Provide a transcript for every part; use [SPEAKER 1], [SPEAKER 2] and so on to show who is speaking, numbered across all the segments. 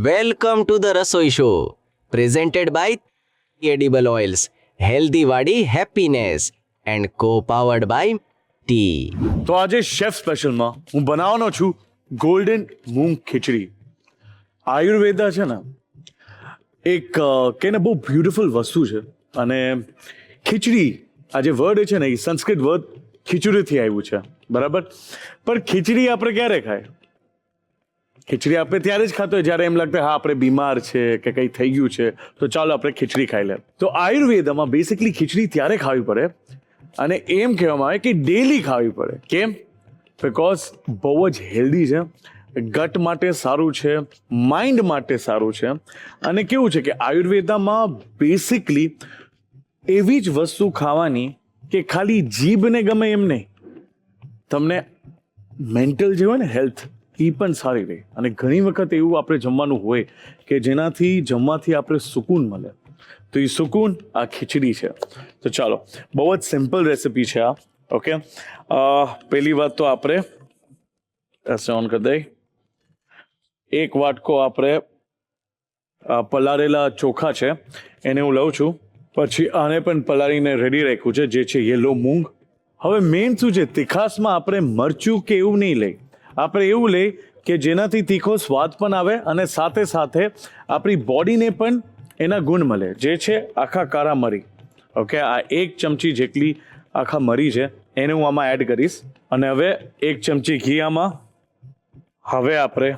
[SPEAKER 1] Welcome to the રસોઈ show presented by edible oils healthy વાડી happiness and co powered by T.
[SPEAKER 2] તો આજે chef સ્પેશિયલમાં હું બનાવવાનો છું ગોલ્ડન મૂંગ ખીચડી. આયુર્વેદા છે ને એક કે બહુ બ્યુટિફુલ વસ્તુ છે, અને ખીચડી આ જે વર્ડ છે ને એ સંસ્કૃત વર્ડ ખીચડીથી આવ્યું છે, બરાબર. પણ ખીચડી આપણે ક્યારે ખાય? ખીચડી આપણે ત્યારે જ ખાતો હોય જ્યારે એમ લાગતું હા આપણે બીમાર છે કે કંઈ થઈ ગયું છે તો ચાલો આપણે ખીચડી ખાઈ લે. તો આયુર્વેદામાં બેસિકલી ખીચડી ત્યારે ખાવી પડે, અને એમ કહેવામાં આવે કે ડેલી ખાવી પડે. કેમ? બિકોઝ બહુ જ હેલ્ધી છે, ગટ માટે સારું છે, માઇન્ડ માટે સારું છે. અને કેવું છે કે આયુર્વેદામાં બેસિકલી એવી જ વસ્તુ ખાવાની કે ખાલી જીભને ગમે એમ નહીં, તમને મેન્ટલ જે હોય ને હેલ્થ એ પણ સારી રહે. અને ઘણી વખત એવું આપણે જમવાનું હોય કે જેનાથી જમવાથી આપણે સુકૂન મળે, તો એ સુકૂન આ ખીચડી છે. તો ચાલો, બહુ જ સિમ્પલ રેસિપી છે આ. ઓકે, પહેલી વાત તો આપણે ઓન કરી દઈએ. એક વાટકો આપણે પલાળેલા ચોખા છે એને હું લઉં છું. પછી આને પણ પલાળીને રેડી રાખ્યું છે, જે છે યેલો મૂંગ. હવે મેઇન શું છે, તીખાસમાં આપણે મરચું કે એવું નહીં લઈ, આપણે એવું લઈ કે જેનાથી તીખો સ્વાદ પણ આવે અને સાથે સાથે આપણી બોડીને પણ એના ગુણ મળે, જે છે આખા કાળા મરી. ઓકે, આ 1 ચમચી જેટલી આખા મરી છે એને હું આમાં એડ કરીશ. અને હવે 1 ચમચી ઘી આમાં. હવે આપણે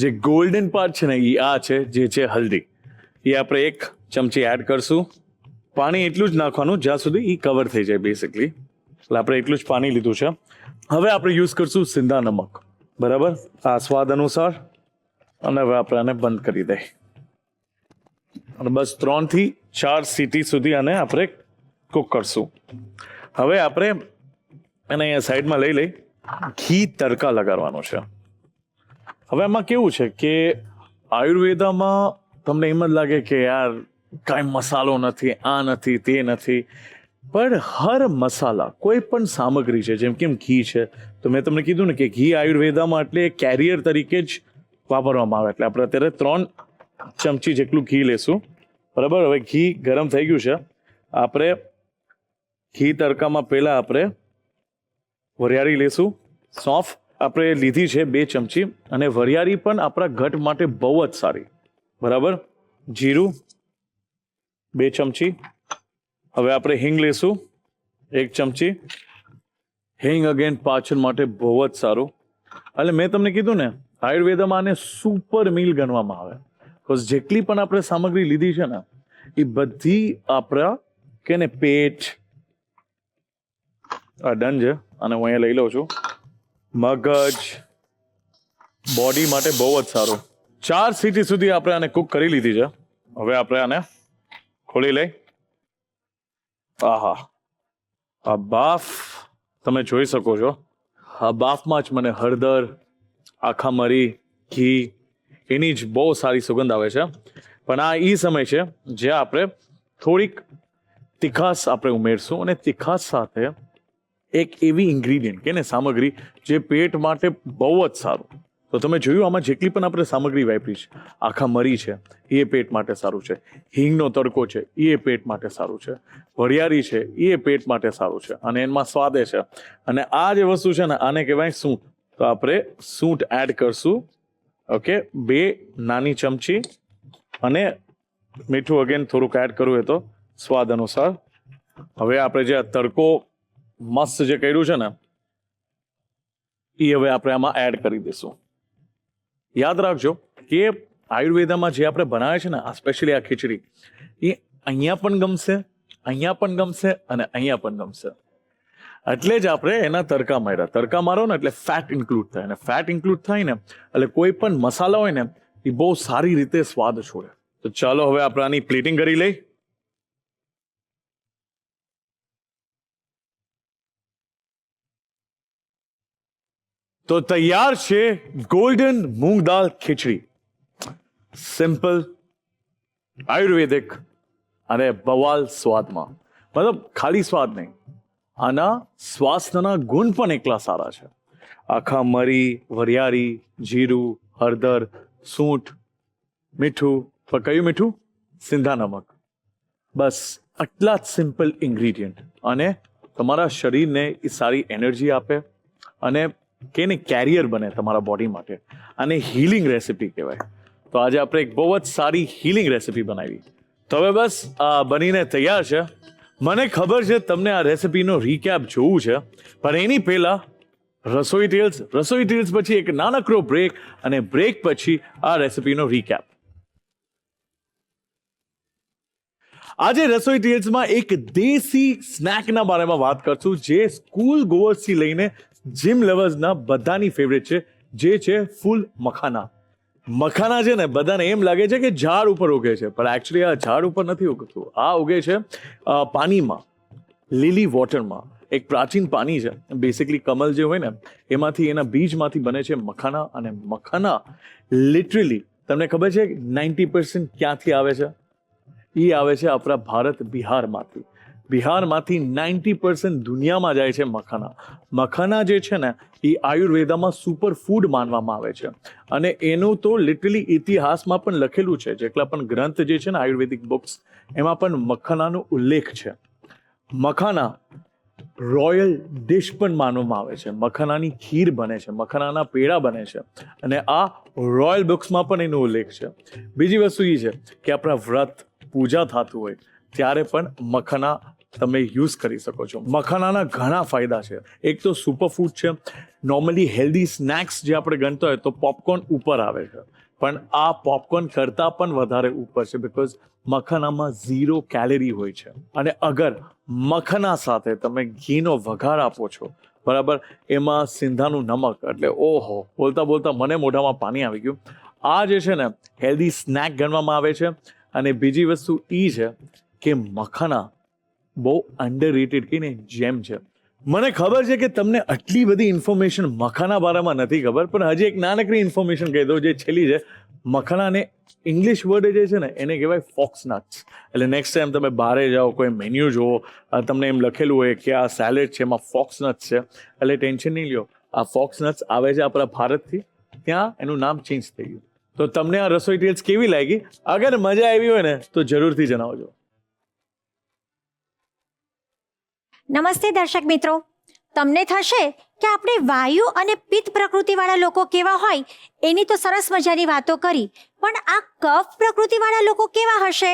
[SPEAKER 2] જે ગોલ્ડન પાર્ટ છે ને એ આ છે, જે છે હલ્દી, એ આપણે 1 ચમચી એડ કરશું. પાણી એટલું જ નાખવાનું જ્યાં સુધી એ કવર થઈ જાય બેસિકલી, એટલે આપણે એટલું જ પાણી લીધું છે. હવે આપણે યુઝ કરશું સિંધા નમક, બરાબર, આ સ્વાદ અનુસાર. અને હવે આપણે આને બંધ કરી દઈએ અને બસ 3 થી 4 સીટી સુધી આને આપણે કુક કરશું. હવે આપણે એને અહીંયા સાઈડમાં લઈ લઈ ઘી તડકા લગાડવાનો છે. હવે આમાં કેવું છે કે આયુર્વેદામાં તમને એમ જ લાગે કે યાર કાંઈ મસાલો નથી, આ નથી, તે નથી, પણ હર મસાલા, કોઈ પણ સામગ્રી છે, જેમ કે ઘી છે, તો મેં તમને કીધું ને કે ઘી આયુર્વેદામાં એટલે કેરિયર તરીકે જ વાપરવામાં આવે. એટલે આપણે અત્યારે 3 ચમચી જેટલું ઘી લેશું, બરાબર. હવે ઘી ગરમ થઈ ગયું છે. આપણે ઘી તડકામાં પહેલાં આપણે વરિયાળી લેશું. સોંફ આપણે લીધી છે 2 ચમચી, અને વરિયાળી પણ આપણા ઘટ માટે બહુ જ સારી, બરાબર. જીરું 2 ચમચી. હવે આપણે હિંગ લેશું 1 ચમચી. હિંગ અગેન પાચન માટે બહુ જ સારું. એટલે મેં તમને કીધું ને, આયુર્વેદમાં આને સુપર મીલ ગણવામાં આવે, બિકોઝ જેટલી પણ આપણે સામગ્રી લીધી છે ને એ બધી આપણા કે ને પેટ આ ડન છે. અને હું અહીંયા લઈ લઉં છું. મગજ, બોડી માટે બહુ જ સારું. 4 સીટી સુધી આપણે આને કુક કરી લીધી છે. હવે આપણે આને ખોલી લઈ. આહા, આ બાફ તમે જોઈ શકો છો. આ બાફમાં જ મને હળદર, આખા મરી, ઘી એની જ બહુ સારી સુગંધ આવે છે. પણ આ એ સમય છે જે આપણે થોડીક તીખાસ આપણે ઉમેરશું, અને તીખાસ સાથે એક એવી ઇન્ગ્રીડિયન્ટ કે ને સામગ્રી જે પેટ માટે બહુ જ સારું. તો તમે જોયું આમાં જેટલી પણ આપણે સામગ્રી વાપરી છે, આખા મરી છે એ પેટ માટે સારું છે, હિંગનો તડકો છે એ પેટ માટે સારું છે, વરિયાળી છે એ પેટ માટે સારું છે, અને એમાં સ્વાદે છે. અને આ જે વસ્તુ છે ને આને કહેવાય સૂંઠ. તો આપણે સૂંઠ એડ કરશું. ઓકે, 2 નાની ચમચી. અને મીઠું અગેન થોડુંક એડ કરવું હોય તો સ્વાદ અનુસાર. હવે આપણે જે આ તડકો મસ્ત જે કર્યું છે ને એ હવે આપણે આમાં એડ કરી દઈશું. યાદ રાખજો કે આયુર્વેદામાં જે આપણે બનાવે છે ને, આ સ્પેશિયલી આ ખીચડી, એ અહીંયા પણ ગમશે, અહીંયા પણ ગમશે, અને અહીંયા પણ ગમશે. એટલે જ આપણે એના તડકા માર્યા. તડકા મારો ને એટલે ફેટ ઇન્ક્લુડ થાય, અને ફેટ ઇન્ક્લુડ થાય ને એટલે કોઈ પણ મસાલા હોય ને એ બહુ સારી રીતે સ્વાદ છોડે. તો ચાલો હવે આપણે આની પ્લેટિંગ કરી લઈ. તો તૈયાર છે ગોલ્ડન મૂંગ દાળ ખીચડી. સિમ્પલ, આયુર્વેદિક અને બવાલ સ્વાદમાં. મતલબ ખાલી સ્વાદ નહીં, આના સ્વાસ્થ્યના ગુણ પણ એકલા સારા છે. આખા મરી, વરિયાળી, જીરું, હળદર, સૂંઠ, મીઠું, પણ કયું મીઠું? સિંધા નમક. બસ આટલા જ સિમ્પલ ઇન્ગ્રીડિયન્ટ અને તમારા શરીરને એ સારી એનર્જી આપે અને કે ને કેરિયર બને તમારા બોડી માટે. અને હીલિંગ રેસિપી કહેવાય. તો આજે આપણે એક બહુ જ સારી હીલિંગ રેસિપી બનાવી. તો હવે બસ આ બનીને તૈયાર છે. મને ખબર છે તમને આ રેસિપીનો રીકેપ જોવું છે, પણ એની પહેલા રસોઈ ટેલ્સ પછી એક નાનકડો બ્રેક અને બ્રેક પછી આ રેસિપીનો રીકેપ. આજે રસોઈ ટેલ્સમાં એક દેશી સ્નેકના બારેમાં વાત કરશું જે સ્કૂલ ગોઅર્સથી લઈને જીમ લવર્સના બધાની ફેવરેટ છે, જે છે ફૂલ મખાના. મખાના છે ને બધાને એમ લાગે છે કે ઝાડ ઉપર ઉગે છે, પણ એકચ્યુઅલી આ ઝાડ ઉપર નથી ઉગતું. આ ઉગે છે પાણીમાં, લીલી વોટરમાં. એક પ્રાચીન પાણી છે, બેસિકલી કમલ જે હોય ને એમાંથી, એના બીજમાંથી બને છે મખાના. અને મખાના લિટરલી તમને ખબર છે 90% ક્યાંથી આવે છે? એ આવે છે આપણા ભારત બિહારમાંથી. બિહારમાંથી 90% દુનિયામાં જાય છે મખાના. મખાના જે છે ને એ આયુર્વેદામાં સુપર ફૂડ માનવામાં આવે છે. અને એનું તો લિટરલી ઇતિહાસમાં પણ લખેલું છે, જેટલા પણ ગ્રંથ જે છે ને આયુર્વેદિક બુક્સ એમાં પણ મખાનાનો ઉલ્લેખ છે. મખાના રોયલ ડિશ પણ માનવામાં આવે છે. મખાનાની ખીર બને છે, મખાનાના પેડા બને છે, અને આ રોયલ બુક્સમાં પણ એનો ઉલ્લેખ છે. બીજી વસ્તુ એ છે કે આપણા વ્રત પૂજા થતું હોય ત્યારે પણ મખાના તમે યુઝ કરી શકો છો. મખાનાના ઘણા ફાયદા છે. એક તો સુપરફૂડ છે. નોર્મલી હેલ્ધી સ્નેક્સ જે આપણે ગણતા હોય તો પોપકોર્ન ઉપર આવે છે, પણ આ પોપકોર્ન કરતાં પણ વધારે ઉપર છે, બિકોઝ મખાનામાં 0 કેલેરી હોય છે. અને અગર મખાના સાથે તમે ઘીનો વઘાર આપો છો, બરાબર, એમાં સિંધાનું નમક, એટલે ઓહો, બોલતા બોલતા મને મોઢામાં પાણી આવી ગયું. આ જે છે ને હેલ્ધી સ્નેક ગણવામાં આવે છે. અને બીજી વસ્તુ એ છે કે મખાના બહુ અંડરરેટેડ કહીને જેમ છે. મને ખબર છે કે તમને આટલી બધી ઇન્ફોર્મેશન મખાના બારામાં નથી ખબર, પણ હજી એક નાનકડી ઇન્ફોર્મેશન કહી દઉં જે છેલ્લી છે. મખાનાને ઇંગ્લિશ વર્ડ જે છે ને એને કહેવાય ફોક્સનટ્સ. એટલે નેક્સ્ટ ટાઈમ તમે બહાર જાઓ, કોઈ મેન્યુ જુઓ, તમને એમ લખેલું હોય કે આ સેલેડ છે એમાં ફોક્સનટ્સ છે, એટલે ટેન્શન નહીં લ્યો. આ ફોક્સનટ્સ આવે છે આપણા ભારતથી, ત્યાં એનું નામ ચેન્જ થઈ ગયું. તો તમને આ રસોઈ ટેલ્સ કેવી લાગી? અગર મજા આવી હોય ને તો જરૂરથી જણાવજો.
[SPEAKER 3] નમસ્તે દર્શક મિત્રો. તમને થશે કે આપણે વાયુ અને પિત્ત પ્રકૃતિવાળા લોકો કેવા હોય એની તો સરસ મજાની વાતો કરી, પણ આ કફ પ્રકૃતિવાળા લોકો કેવા હશે?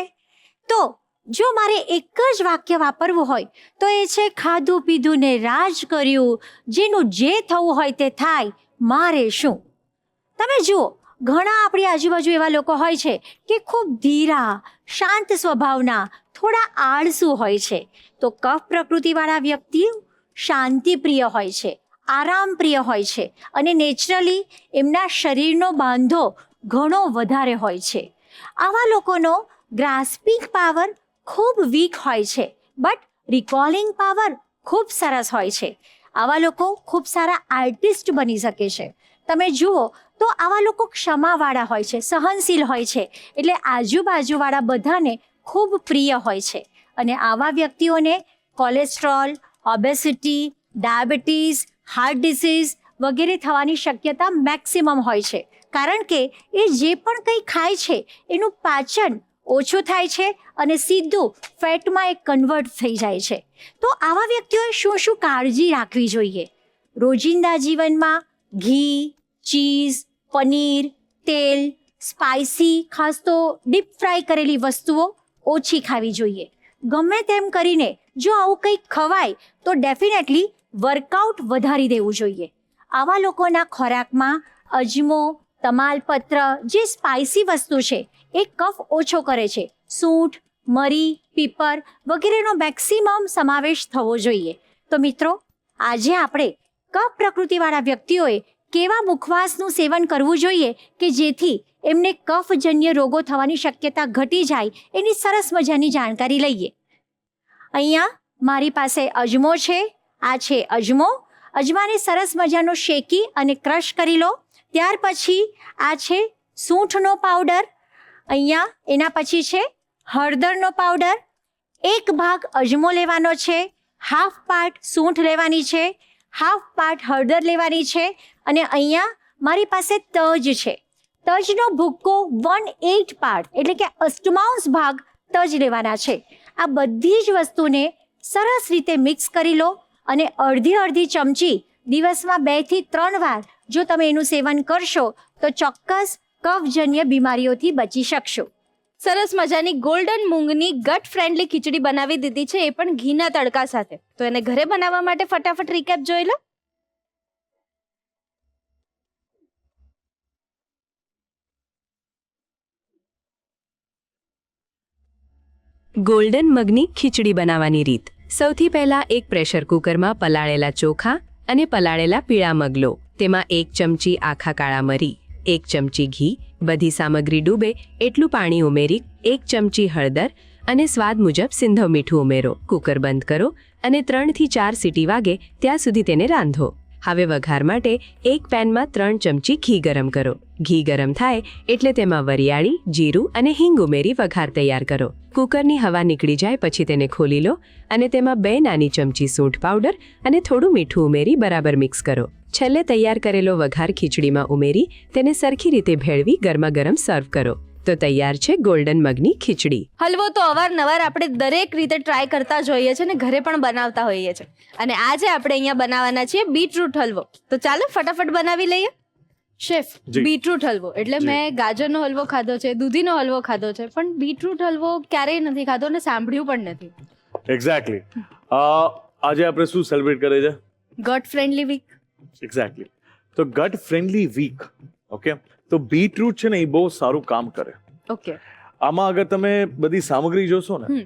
[SPEAKER 3] તો જો મારે એક જ વાક્ય વાપરવું હોય તો એ છે ખાધું પીધું ને રાજ કર્યું, જેનું જે થવું હોય તે થાય, મારે શું. તમે જુઓ, ઘણા આપણી આજુબાજુ એવા લોકો હોય છે કે ખૂબ ધીરા, શાંત સ્વભાવના, થોડા આળસુ હોય છે. તો કફ પ્રકૃતિવાળા વ્યક્તિ શાંતિપ્રિય હોય છે, આરામપ્રિય હોય છે, અને નેચરલી એમના શરીરનો બાંધો ઘણો વધારે હોય છે. આવા લોકોનો ગ્રાસ્પિંગ પાવર ખૂબ વીક હોય છે, બટ રિકોલિંગ પાવર ખૂબ સરસ હોય છે. આવા લોકો ખૂબ સારા આર્ટિસ્ટ બની શકે છે. તમે જુઓ તો આવા લોકો ક્ષમાવાળા હોય છે, સહનશીલ હોય છે, એટલે આજુબાજુવાળા બધાને ખૂબ પ્રિય હોય છે. અને આવા વ્યક્તિઓને cholesterol, obesity, diabetes, heart disease વગેરે થવાની શક્યતા મેક્સિમમ હોય છે, કારણ કે એ જે પણ કંઈ ખાય છે એનું પાચન ઓછું થાય છે અને સીધું ફેટમાં એ કન્વર્ટ થઈ જાય છે. તો આવા વ્યક્તિઓએ શું શું કાળજી રાખવી જોઈએ? રોજિંદા જીવનમાં ઘી, ચીઝ, પનીર, તેલ, સ્પાઇસી, ખાસ તો ડીપ ફ્રાય કરેલી વસ્તુઓ ઓછી ખાવી જોઈએ. ગમે તેમ કરીને જો આવું કંઈક ખવાય તો ડેફિનેટલી વર્કઆઉટ વધારી દેવું જોઈએ. આવા લોકોના ખોરાકમાં અજમો, તમાલપત્ર જે સ્પાઇસી વસ્તુ છે એ કફ ઓછો કરે છે. સૂંઠ, મરી, પીપર વગેરેનો મેક્સિમમ સમાવેશ થવો જોઈએ. તો મિત્રો, આજે આપણે કફ પ્રકૃતિવાળા વ્યક્તિઓએ કેવા મુખવાસનું સેવન કરવું જોઈએ કે જેથી એમને કફજન્ય રોગો થવાની શક્યતા ઘટી જાય, એની સરસ મજાની જાણકારી લઈએ. અહીંયા મારી પાસે અજમો છે. આ છે અજમો. અજમાને સરસ મજાનો શેકી અને ક્રશ કરી લો. ત્યાર પછી આ છે સૂંઠનો પાવડર. અહીંયા એના પછી છે હળદરનો પાવડર. 1 ભાગ અજમો લેવાનો છે, હાફ પાર્ટ સૂંઠ લેવાની છે, હાફ પાર્ટ હળદર લેવાની છે, અને અહીંયા મારી પાસે તજ છે. તજનો ભૂક્કો 1/8 પાર્ટ એટલે કે અષ્ટમાંશ ભાગ તજ લેવાના છે. આ બધી જ વસ્તુને સરસ રીતે મિક્સ કરી લો અને અડધી ચમચી દિવસમાં 2 થી 3 વાર જો તમે એનું સેવન કરશો તો ચોક્કસ કફજન્ય બીમારીઓથી બચી શકશો.
[SPEAKER 4] સરસ મજાની ગોલ્ડન મૂંગની ગટ ફ્રેન્ડલી ખીચડી બનાવી દીધી છે, એ પણ ઘીના તડકા સાથે. તો એને ઘરે બનાવવા માટે ફટાફટ રીકેપ જોઈ લો.
[SPEAKER 5] ગોલ્ડન મગની ખીચડી બનાવવાની રીત. સૌથી પહેલા એક પ્રેશર કુકરમાં પલાળેલા ચોખા અને પલાળેલા પીળા મગ લો. તેમાં 1 ચમચી આખા કાળા મરી, 1 ચમચી ઘી, બધી સામગ્રી ડૂબે એટલું પાણી ઉમેરી 1 ચમચી હળદર અને સ્વાદ મુજબ સિંધવ મીઠું ઉમેરો. કુકર બંધ કરો અને 3 થી 4 સીટી વાગે ત્યાં સુધી તેને રાંધો. હવે વઘાર માટે એક પેનમાં 3 ચમચી ઘી ગરમ કરો. ઘી ગરમ થાય એટલે તેમાં વરિયાળી, જીરું અને હિંગ ઉમેરી વઘાર તૈયાર કરો. કુકરની હવા નીકળી જાય પછી તેને ખોલી લો અને તેમાં 2 નાની ચમચી સૂંઠ પાવડર અને થોડું મીઠું ઉમેરી બરાબર મિક્સ કરો. છેલ્લે તૈયાર કરેલો વઘાર ખીચડીમાં ઉમેરી તેને સરખી રીતે ભેળવી ગરમા ગરમ સર્વ કરો. તો તૈયાર છે ગોલ્ડન મગની ખીચડી.
[SPEAKER 4] હલવો તો અવારનવાર આપણે દરેક રીતે ટ્રાય કરતા જ હોઈએ છીએ અને ઘરે પણ બનાવતા હોઈએ છીએ. અને આજે આપણે અહીંયા બનાવવાના છીએ બીટરૂટ હલવો. તો ચાલો ફટાફટ બનાવી લઈએ. શેફ,
[SPEAKER 2] જી.
[SPEAKER 4] બીટરૂટ હલવો એટલે
[SPEAKER 2] જી.
[SPEAKER 4] મેં ગાજરનો હલવો ખાધો છે, દૂધીનો હલવો ખાધો છે, પણ બીટરૂટ હલવો ક્યારેય નથી ખાધો અને સાંભળ્યું પણ નથી.
[SPEAKER 2] એક્ઝેક્ટલી. આજે આપણે શું સેલિબ્રેટ કરે છે?
[SPEAKER 4] ગટ ફ્રેન્ડલી વીક.
[SPEAKER 2] એક્ઝેક્ટલી. તો ગટ ફ્રેન્ડલી વીક. ઓકે, તો બીટરૂટ છે ને એ બહુ સારું કામ કરે.
[SPEAKER 4] ઓકે.
[SPEAKER 2] આમાં અગર તમે બધી સામગ્રી જોશો ને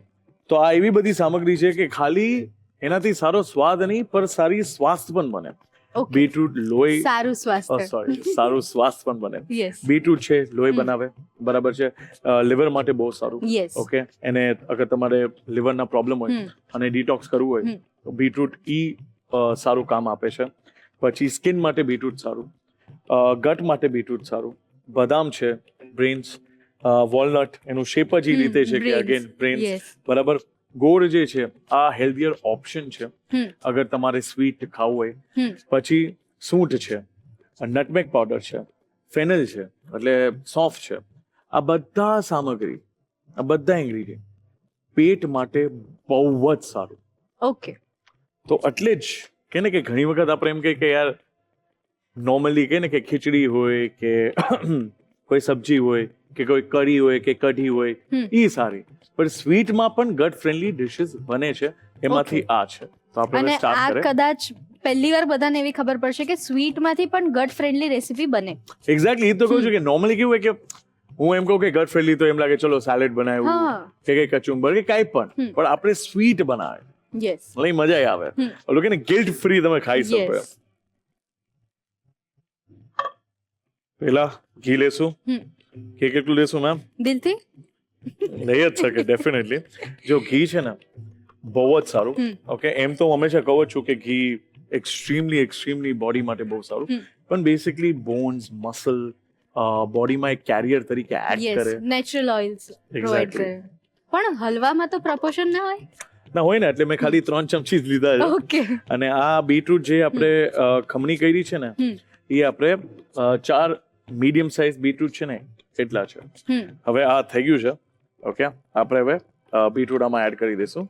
[SPEAKER 2] તો આ એવી બધી સામગ્રી છે કે ખાલી એનાથી સારો સ્વાદ નહીં પણ સારી સ્વાસ્થ્ય પણ બને.
[SPEAKER 4] ઓકે.
[SPEAKER 2] બીટરૂટ લોહી
[SPEAKER 4] સારું સ્વાસ્થ્ય.
[SPEAKER 2] સારું સ્વાસ્થ્ય પણ બને.
[SPEAKER 4] યસ.
[SPEAKER 2] બીટરૂટ છે લોહી બનાવે, બરાબર છે, લિવર માટે બહુ સારું.
[SPEAKER 4] યસ.
[SPEAKER 2] ઓકે, એને અગર તમારે લિવરના પ્રોબ્લેમ હોય અને ડિટોક્સ કરવું હોય તો બીટરૂટ સારું કામ આપે છે. પછી સ્કિન માટે બીટરૂટ સારું, ગટ માટે બીટરૂટ સારું. બદામ છે, બ્રેન્સ, વોલનટ એનું શેપ જ એ રીતે છે કે
[SPEAKER 4] brains.
[SPEAKER 2] Again બ્રેન્સ,
[SPEAKER 4] Yes.
[SPEAKER 2] બરાબર. ગોળ જે છે આ હેલ્ધીયર ઓપ્શન છે અગર તમારે સ્વીટ ખાવું હોય. પછી સૂંઠ છે, નટમેગ પાવડર છે, ફેનલ છે એટલે સોફ છે. આ બધા સામગ્રી, આ બધા ઇન્ગ્રીડિયન્ટ પેટ માટે બહુ જ સારું.
[SPEAKER 4] ઓકે.
[SPEAKER 2] તો એટલે જ કે ને કે ઘણી વખત આપણે એમ કહીએ કે યાર નોર્મલી કે ને કે ખીચડી હોય કે કોઈ સબ્જી હોય કે કોઈ કઢી હોય કે કઢી હોય એ સારી, પણ સ્વીટમાં પણ ગટ ફ્રેન્ડલી ડિશિસ બને છે. એમાંથી આ છે. તો આપણે
[SPEAKER 4] અને
[SPEAKER 2] સ્ટાર્ટ
[SPEAKER 4] આ
[SPEAKER 2] કરીએ.
[SPEAKER 4] કદાચ પહેલી વાર બધાને એવી ખબર પડશે કે સ્વીટમાંથી પણ ગટ ફ્રેન્ડલી રેસીપી બને.
[SPEAKER 2] એક્ઝેક્ટલી. એ તો કહું છું કે નોર્મલી કેવું હોય કે હું એમ કહું કે ગટ ફ્રેન્ડલી તો એમ લાગે ચલો સેલેડ બનાવ્યું
[SPEAKER 4] હા.
[SPEAKER 2] કે કઈ કચુંબર કે કાંઈ પણ આપણે સ્વીટ બનાવે
[SPEAKER 4] યસ.
[SPEAKER 2] લઈ મજા આવે. ઓલું કે ને ગિલ્ટ ફ્રી તમે ખાઈ શકો એમ.
[SPEAKER 4] યસ.
[SPEAKER 2] પેલા ઘી લેશું કે કેટલું લેશું મેમ?
[SPEAKER 4] દિલથી.
[SPEAKER 2] લઈ જ શકે ડેફિનેટલી. જો ઘી છે ને બહુ જ સારું. ઓકે, એમ તો હંમેશા કહું જ છું કે ઘી એક્સ્ટ્રીમલી બોડી માટે બહુ સારું, પણ બેસિકલી બોન્સ, મસલ બોડીમાં એક કેરિયર તરીકે એક્ટ
[SPEAKER 4] યસ.
[SPEAKER 2] કરે.
[SPEAKER 4] Natural oils provide
[SPEAKER 2] Exactly.
[SPEAKER 4] કરે. પણ હલવામાં તો પ્રપોર્શન ના હોય.
[SPEAKER 2] ના હોય ને, એટલે મેં ખાલી 3 ચમચી જ લીધા છે.
[SPEAKER 4] ઓકે.
[SPEAKER 2] અને આ બીટરૂટ જે આપણે ખમણી કરી છે ને એ આપણે 4 મીડિયમ સાઇઝ બીટરૂટ છે ને એટલા છે. હવે આ થઈ ગયું છે. ઓકે, આપણે હવે બીટરૂટ આમાં એડ કરી દઈશું.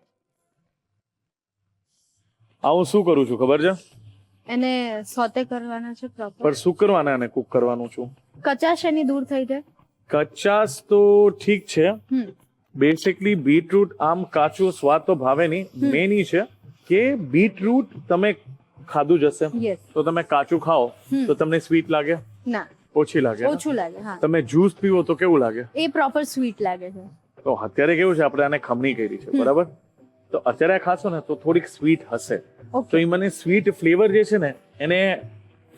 [SPEAKER 2] આ હું શું કરું છું ખબર છે?
[SPEAKER 4] એને સોતે કરવાના છે પ્રોપર.
[SPEAKER 2] પણ શું કરવાના અને કુક કરવાનું છું.
[SPEAKER 4] કચાશ એની દૂર થઈ જાય.
[SPEAKER 2] કચાસ તો ઠીક છે. બેસિકલી બીટરૂટ આમ કાચું સ્વાદ તો ભાવે નહીં. મેન ઈ છે કે બીટરૂટ તમે ખાધું જ હશે
[SPEAKER 4] યસ.
[SPEAKER 2] તો તમે કાચું ખાઓ તો તમને સ્વીટ લાગે?
[SPEAKER 4] ના,
[SPEAKER 2] ઓછી લાગે ને?
[SPEAKER 4] ઓછું લાગે. હા,
[SPEAKER 2] તમે જ્યુસ પીવો તો કેવું લાગે?
[SPEAKER 4] એ પ્રોપર સ્વીટ લાગે છે.
[SPEAKER 2] તો અત્યારે કેવું છે, આપણે આને ખમણી કરી છે, બરાબર? તો અત્યારે ખાશો ને તો થોડીક સ્વીટ હશે. તો એ મને સ્વીટ ફ્લેવર જે છે ને એને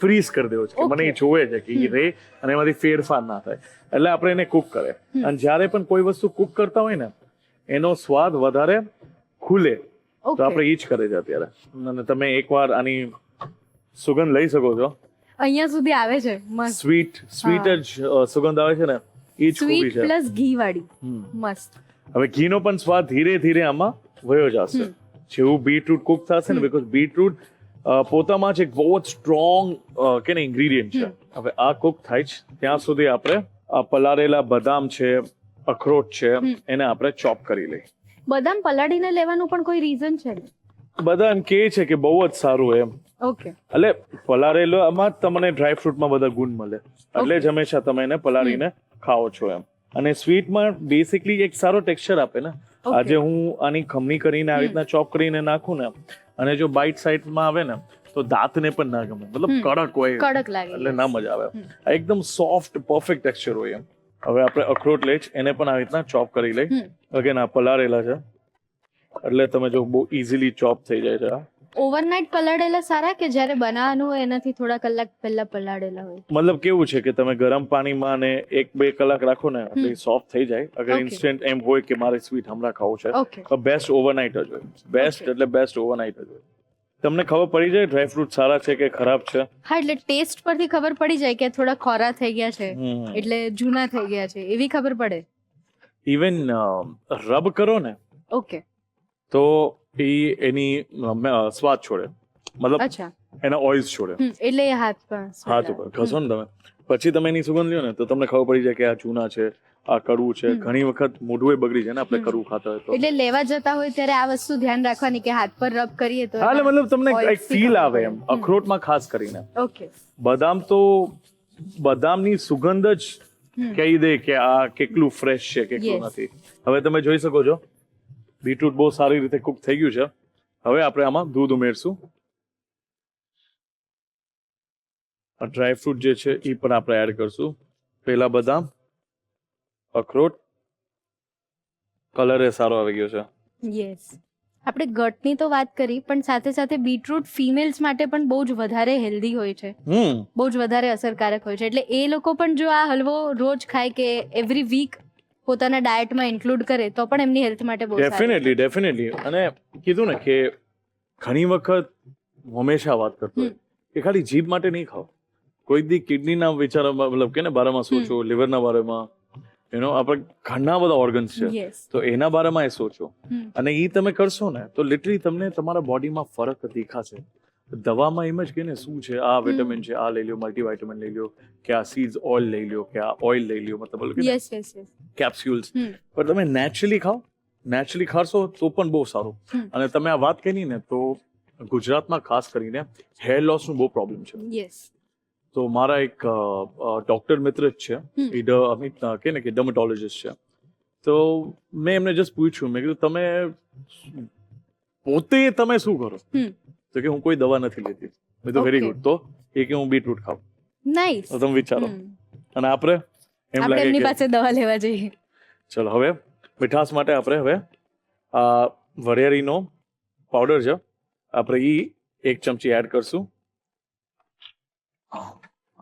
[SPEAKER 2] ફ્રીઝ કરી દેવો છે કે મને એ જોવે છે કે એ રહે અને એમાંથી ફેરફાર ના થાય. એટલે આપણે એને કુક કરે. અને જ્યારે પણ કોઈ વસ્તુ કુક કરતા હોય ને એનો સ્વાદ વધારે ખુલે તો આપણે એ જ કરે છે અત્યારે. અને તમે એકવાર આની સુગંધ લઈ શકો છો.
[SPEAKER 4] અહીંયા સુધી આવે છે મસ્ત.
[SPEAKER 2] સ્વીટ જ સુગંધ આવે છે ને એ જ ખૂબી
[SPEAKER 4] સ્વીટ
[SPEAKER 2] છે.
[SPEAKER 4] પ્લસ ઘી વાળી મસ્ત.
[SPEAKER 2] હવે ઘીનો પણ સ્વાદ ધીરે ધીરે આમાં વયો જશે જેવું બીટરૂટ કુક થશે ને, બીકોઝ બીટરૂટ પોતામાં જ એક બહુ જ સ્ટ્રોંગ કે ને ઇન્ગ્રીડિયન્ટ છે. હવે આ કુક થાય છે ત્યાં સુધી આપણે આ પલાળેલા બદામ છે, અખરોટ છે, એને આપણે ચોપ કરી લઈએ.
[SPEAKER 4] બદામ પલાળીને લેવાનું પણ કોઈ રીઝન છે?
[SPEAKER 2] બધા એમ કહે છે કે બહુ જ સારું એમ.
[SPEAKER 4] ઓકે.
[SPEAKER 2] એટલે પલાળેલો આમાં જ તમને ડ્રાય ફ્રૂટમાં બધા ગુણ મળે, એટલે જ હંમેશા તમે એને પલાળીને ખાઓ છો એમ. અને સ્વીટમાં બેસિકલી એક સારો ટેક્સચર આપે ને. આજે હું આની ખમણી કરીને આવી રીતના ચોપ કરીને નાખું ને, અને જો બાઇટ સાઇડમાં આવે ને તો દાંતને પણ ના ગમે, મતલબ કડક હોય
[SPEAKER 4] કડક લાગે
[SPEAKER 2] એટલે ના મજા આવે. આ એકદમ સોફ્ટ પરફેક્ટ ટેક્સચર હોય એમ. હવે આપણે અખરોટ લઈ એને પણ આવી રીતના ચોપ કરી લઈ. અગેન આ પલાળેલા છે એટલે તમે જો બહુ ઇઝીલી ચોપ થઈ જાય છે.
[SPEAKER 4] ઓવરનાઇટ પલાળેલા સારા કે જ્યારે બનાવવાનું હોય એનાથી થોડા કલાક પહેલા પલાળેલા હોય?
[SPEAKER 2] મતલબ કેવું છે કે તમે ગરમ પાણીમાં ને 1-2 કલાક રાખો ને એટલે સોફ્ટ થઈ જાય. અગર ઇન્સ્ટન્ટ એમ હોય કે મારે સ્વીટ હમણાં ખાવું છે તો બેસ્ટ ઓવરનાઇટ જ હોય. બેસ્ટ એટલે બેસ્ટ ઓવરનાઇટ જ હોય. તમને ખબર પડી જાય ડ્રાય ફ્રૂટ સારા છે કે ખરાબ છે.
[SPEAKER 4] હા, એટલે ટેસ્ટ પરથી ખબર પડી જાય કે થોડા ખોરા થઈ ગયા છે એટલે જૂના થઈ ગયા છે એવી ખબર પડે.
[SPEAKER 2] ઇવન રબ કરો ને
[SPEAKER 4] ઓકે.
[SPEAKER 2] તો એની સ્વાદ છોડે, મતલબ
[SPEAKER 4] અચ્છા,
[SPEAKER 2] એના ઓઇલ્સ છોડે.
[SPEAKER 4] એટલે એ હાથ પર
[SPEAKER 2] હાથ ઉપર ઘસો ને તમે, પછી તમે એની સુગંધ લ્યો ને તો તમને ખબર પડી જાય કે આ જૂના છે, આ કડવું છે. ઘણી વખત મોઢું બગડી જાય ને આપણે કડવું ખાતા હોય તો.
[SPEAKER 4] એટલે લેવા જતા હોય ત્યારે આ વસ્તુ ધ્યાન રાખવાની કે હાથ પર રબ કરીએ તો
[SPEAKER 2] હા, એટલે મતલબ તમને એક ફીલ આવે એમ. અખરોટમાં ખાસ કરીને
[SPEAKER 4] ઓકે.
[SPEAKER 2] બદામ તો બદામની સુગંધ જ કહી દે કે આ કેટલું ફ્રેશ છે કેટલું નથી. હવે તમે જોઈ શકો છો બીટરૂટ બહુ સારી રીતે કુક થઈ ગયું છે. હવે આપણે આમાં દૂધ ઉમેરશું. ડ્રાય ફ્રૂટ જે છે એ પણ આપણે એડ કરશું. પહેલા બદામ, અખરોટ. કલર એ સારો આવી ગયો છે.
[SPEAKER 4] યસ. આપણે ગટની તો વાત કરી પણ સાથે સાથે બીટરૂટ ફિમેલ્સ માટે પણ બહુ જ વધારે હેલ્ધી હોય છે, બહુ જ વધારે અસરકારક હોય છે. એટલે એ લોકો પણ જો આ હલવો રોજ ખાય કે એવરી વીક પોતાના ડાયટમાં ઇન્ક્લુડ કરે તો પણ એમની હેલ્થ માટે બહુ સારું.
[SPEAKER 2] ડેફિનેટલી. અને કીધું ને કે ઘણી વખત હંમેશા વાત કરતો હોય કે ખાલી જીભ માટે નહીં ખાઓ. કોઈ દી કિડનીના વિચારમાં મતલબ કે ને બારેમાં સોચો, લીવરના બારેમાં, આપણે ઘણા બધા ઓર્ગન્સ છે તો એના બારેમાં એ સોચો. અને એ તમે કરશો ને તો લિટરલી તમને તમારા બોડીમાં ફરક દેખાશે. દવામાં એમ જ કે ને શું છે, આ વિટામિન છે, આ લઈ લો, મલ્ટીવાઇટામિન લઈ લો, કે આ સીડ્સ ઓઇલ લઈ લો, કે આ ઓઇલ લઈ લો, મતલબ કેપ્સ્યુલ્સ. પણ તમે નેચરલી ખાઓ, નેચરલી ખાશો તો પણ બહુ સારું. અને તમે આ વાત કરી ને તો ગુજરાતમાં ખાસ કરીને હેર લોસનો બહુ પ્રોબ્લેમ છે. તો મારા એક ડોક્ટર મિત્ર જ છે, એ અમિત કે ને કે ડર્મેટોલોજીસ્ટ છે. તો મેં એમને જસ્ટ પૂછ્યું, મેં કીધું તમે પોતે તમે શું કરો? તો કે હું કોઈ દવા નથી લેતી. મેં તો વેરી ગુડ. તો એ કે હું બીટરૂટ ખાઉં.
[SPEAKER 4] નાઈસ.
[SPEAKER 2] તો તમે વિચારો. અને આપણે એમ લાગે
[SPEAKER 4] એમની
[SPEAKER 2] કે
[SPEAKER 4] પાસે દવા લેવા જઈએ.
[SPEAKER 2] ચલો હવે મીઠાશ માટે આપણે હવે આ વરિયાળીનો પાવડર છે આપણે એ 1 ચમચી એડ કરશું.